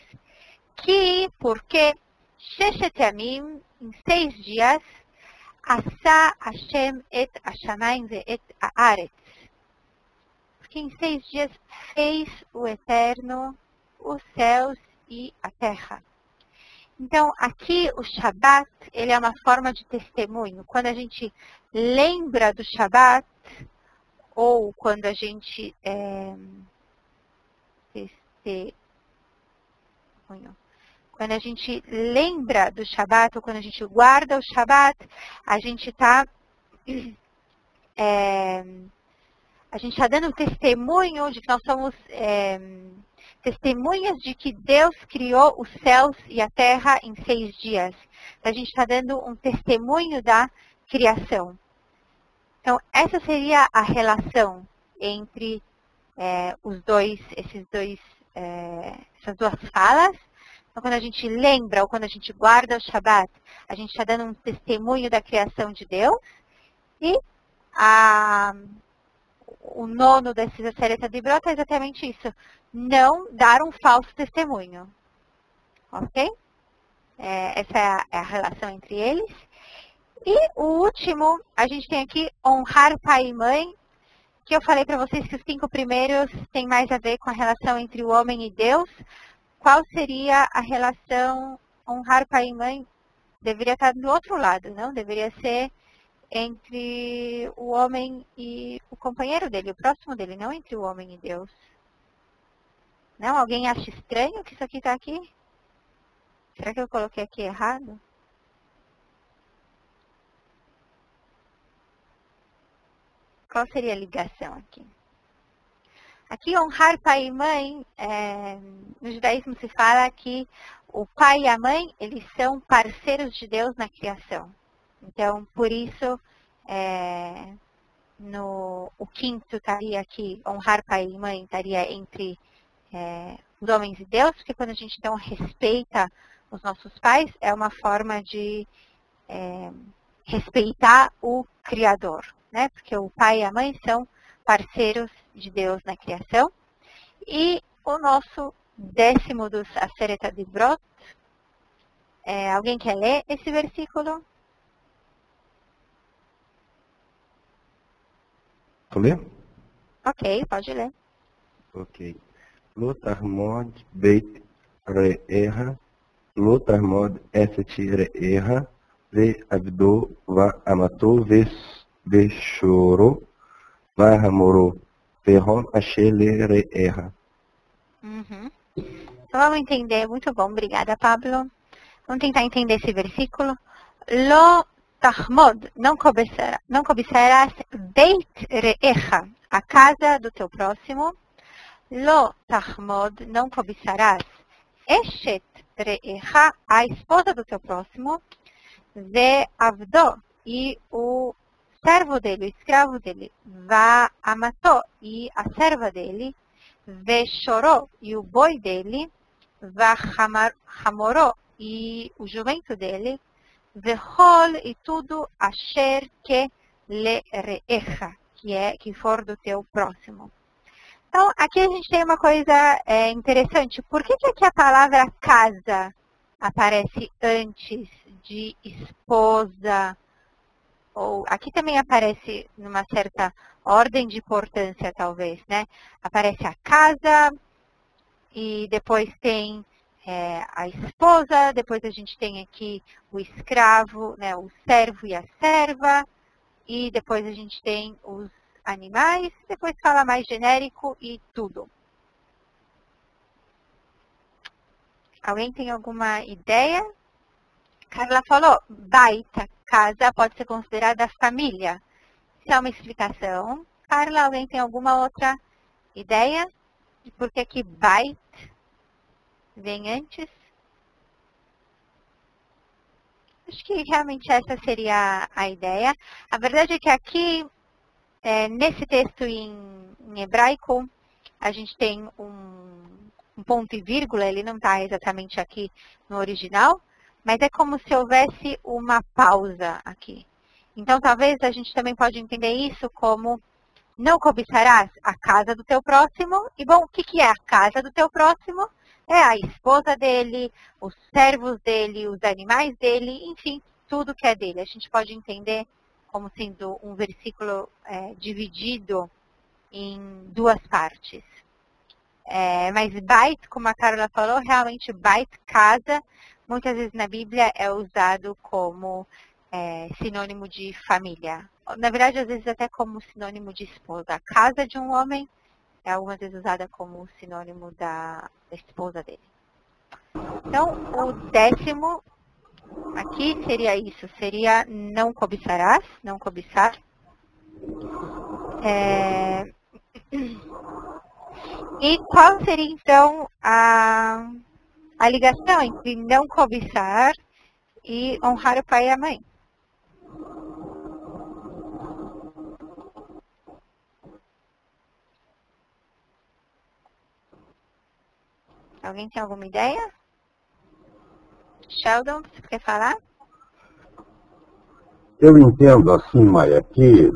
porque sheshet yamim, em 6 dias, asa Hashem et hashamayim ve et haaretz. Que em 6 dias fez o Eterno, os céus e a terra. Então, aqui o Shabat, ele é uma forma de testemunho. Quando a gente lembra do Shabat, ou quando a gente quando a gente lembra do Shabat, ou quando a gente guarda o Shabat, a gente está dando testemunho de que nós somos testemunhas de que Deus criou os céus e a terra em 6 dias. A gente está dando um testemunho da criação. Então, essa seria a relação entre essas duas falas. Então, quando a gente lembra ou quando a gente guarda o Shabat, a gente está dando um testemunho da criação de Deus. E o nono desse Aseret Dibrot é exatamente isso. Não dar um falso testemunho. Ok? Essa é a relação entre eles. E o último, a gente tem aqui honrar pai e mãe, que eu falei para vocês que os 5 primeiros têm mais a ver com a relação entre o homem e Deus. Qual seria a relação honrar pai e mãe? Deveria estar do outro lado, não? Deveria ser entre o homem e o companheiro dele, o próximo dele, não entre o homem e Deus. Não? Alguém acha estranho que isso aqui está aqui? Será que eu coloquei aqui errado? Qual seria a ligação aqui? Aqui, honrar pai e mãe, no judaísmo se fala que o pai e a mãe, eles são parceiros de Deus na criação. Então, por isso, o quinto estaria aqui, honrar pai e mãe, estaria entre os homens e Deus, porque quando a gente então respeita os nossos pais, é uma forma de respeitar o Criador, né? Porque o pai e a mãe são parceiros de Deus na criação. E o nosso 10º dos Aseret Dibrot, alguém quer ler esse versículo? Vou ler? Ok, pode ler. Ok. Lo tarmod beit re'eha, lo tarmod eset re'eha, ve abdo va amato veshoro, va hamoro, vehom ashele re'eha. Então vamos entender, muito bom, obrigada Pablo. Vamos tentar entender esse versículo. Lo Tahmod, não cobiçarás Beit Re'echa, a casa do teu próximo. Lo Tahmod, não cobiçarás Eshet Re'echa, a esposa do teu próximo. Ve Avdo, e o servo dele, o escravo dele. Va Amato, e a serva dele. Ve Shoró, e o boi dele. Va Hamoró, e o jumento dele. Vehol, e tudo asher que le re'echa, que for do teu próximo. Então, aqui a gente tem uma coisa interessante. Por que aqui a palavra casa aparece antes de esposa? Ou aqui também aparece numa certa ordem de importância, talvez, né? Aparece a casa e depois tem a esposa, depois a gente tem aqui o escravo, né, o servo e a serva, e depois a gente tem os animais, depois fala mais genérico e tudo. Alguém tem alguma ideia? Carla falou, baita, casa pode ser considerada família. Isso é uma explicação. Carla, alguém tem alguma outra ideia de por que bait vem antes? Acho que realmente essa seria a ideia. A verdade é que aqui, nesse texto em hebraico, a gente tem um ponto e vírgula, ele não está exatamente aqui no original, mas é como se houvesse uma pausa aqui. Então, talvez a gente também pode entender isso como não cobiçarás a casa do teu próximo. E, bom, o que é a casa do teu próximo? É a esposa dele, os servos dele, os animais dele, enfim, tudo que é dele. A gente pode entender como sendo um versículo dividido em duas partes. Mas bait, como a Carla falou, realmente bait, casa, muitas vezes na Bíblia é usado como sinônimo de família. Na verdade, às vezes até como sinônimo de esposa. A casa de um homem é algumas vezes usada como sinônimo da esposa dele. Então, o 10º aqui seria isso. Seria não cobiçarás, não cobiçar. E qual seria, então, a ligação entre não cobiçar e honrar o pai e a mãe? Alguém tem alguma ideia? Sheldon, você quer falar? Eu entendo assim, Maia, que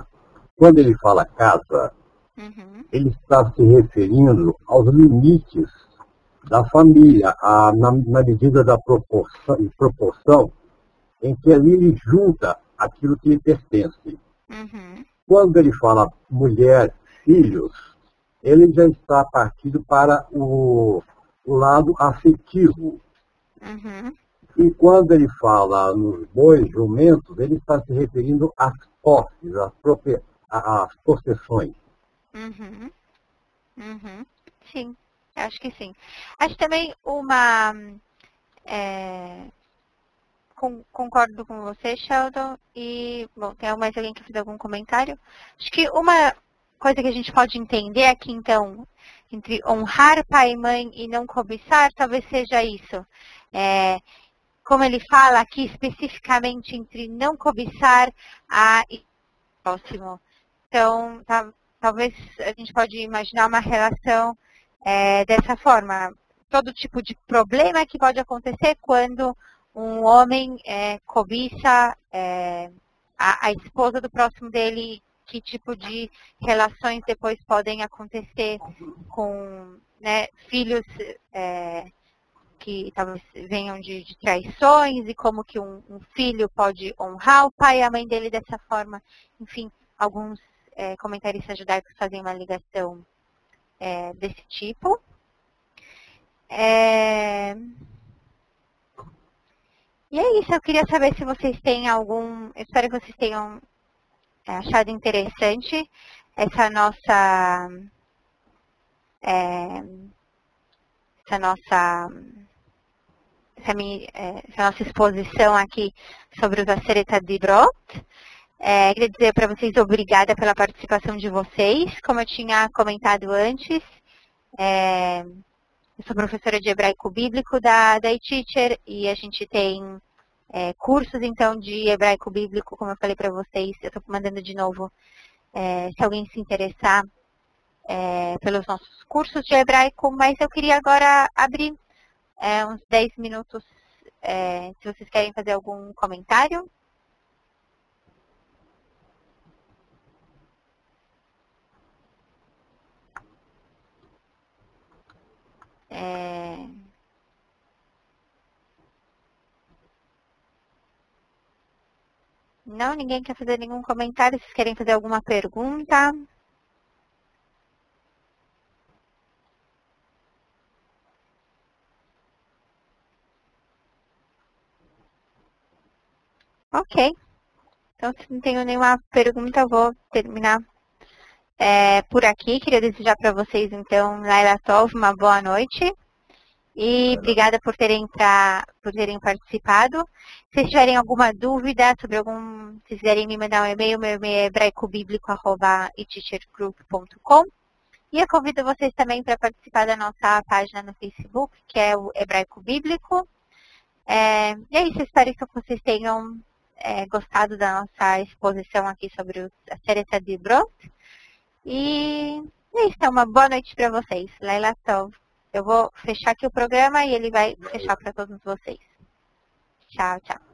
quando ele fala casa, ele está se referindo aos limites da família, na medida da proporção em que ali ele junta aquilo que lhe pertence. Quando ele fala mulher, filhos, ele já está partindo para o lado afetivo. E quando ele fala nos bois, jumentos, ele está se referindo às posses, às possessões. Sim, acho que sim. Acho também uma... concordo com você, Sheldon. E, bom, tem mais alguém que fez algum comentário? Acho que uma coisa que a gente pode entender aqui, então, entre honrar pai e mãe e não cobiçar, talvez seja isso. Como ele fala aqui especificamente entre não cobiçar e próximo. Então, talvez a gente pode imaginar uma relação dessa forma. Todo tipo de problema que pode acontecer quando um homem cobiça a esposa do próximo dele, que tipo de relações depois podem acontecer com filhos que talvez venham de traições, e como que um filho pode honrar o pai e a mãe dele dessa forma. Enfim, alguns comentaristas judaicos fazem uma ligação desse tipo. E é isso, eu queria saber se vocês têm eu espero que vocês tenham achado interessante essa nossa exposição aqui sobre os Aseret HaDibrot. Queria dizer para vocês obrigada pela participação de vocês. Como eu tinha comentado antes, eu sou professora de hebraico bíblico da eTeacher, e a gente tem cursos, então, de hebraico bíblico, como eu falei para vocês. Eu estou mandando de novo, se alguém se interessar pelos nossos cursos de hebraico, mas eu queria agora abrir uns 10 minutos, se vocês querem fazer algum comentário. Não, ninguém quer fazer nenhum comentário. Vocês querem fazer alguma pergunta? Ok. Então, se não tenho nenhuma pergunta, eu vou terminar por aqui. Queria desejar para vocês, então, Laila Tov, uma boa noite. E obrigada por terem participado. Se vocês tiverem alguma dúvida sobre se quiserem me mandar um e-mail, meu e-mail é hebraicobiblico@eteachergroup.com. E eu convido vocês também para participar da nossa página no Facebook, que é o Hebraico Bíblico. E é isso, espero que vocês tenham gostado da nossa exposição aqui sobre a Seret Dibrot. E é isso, uma boa noite para vocês. Laila Tov. Eu vou fechar aqui o programa e ele vai fechar para todos vocês. Tchau, tchau.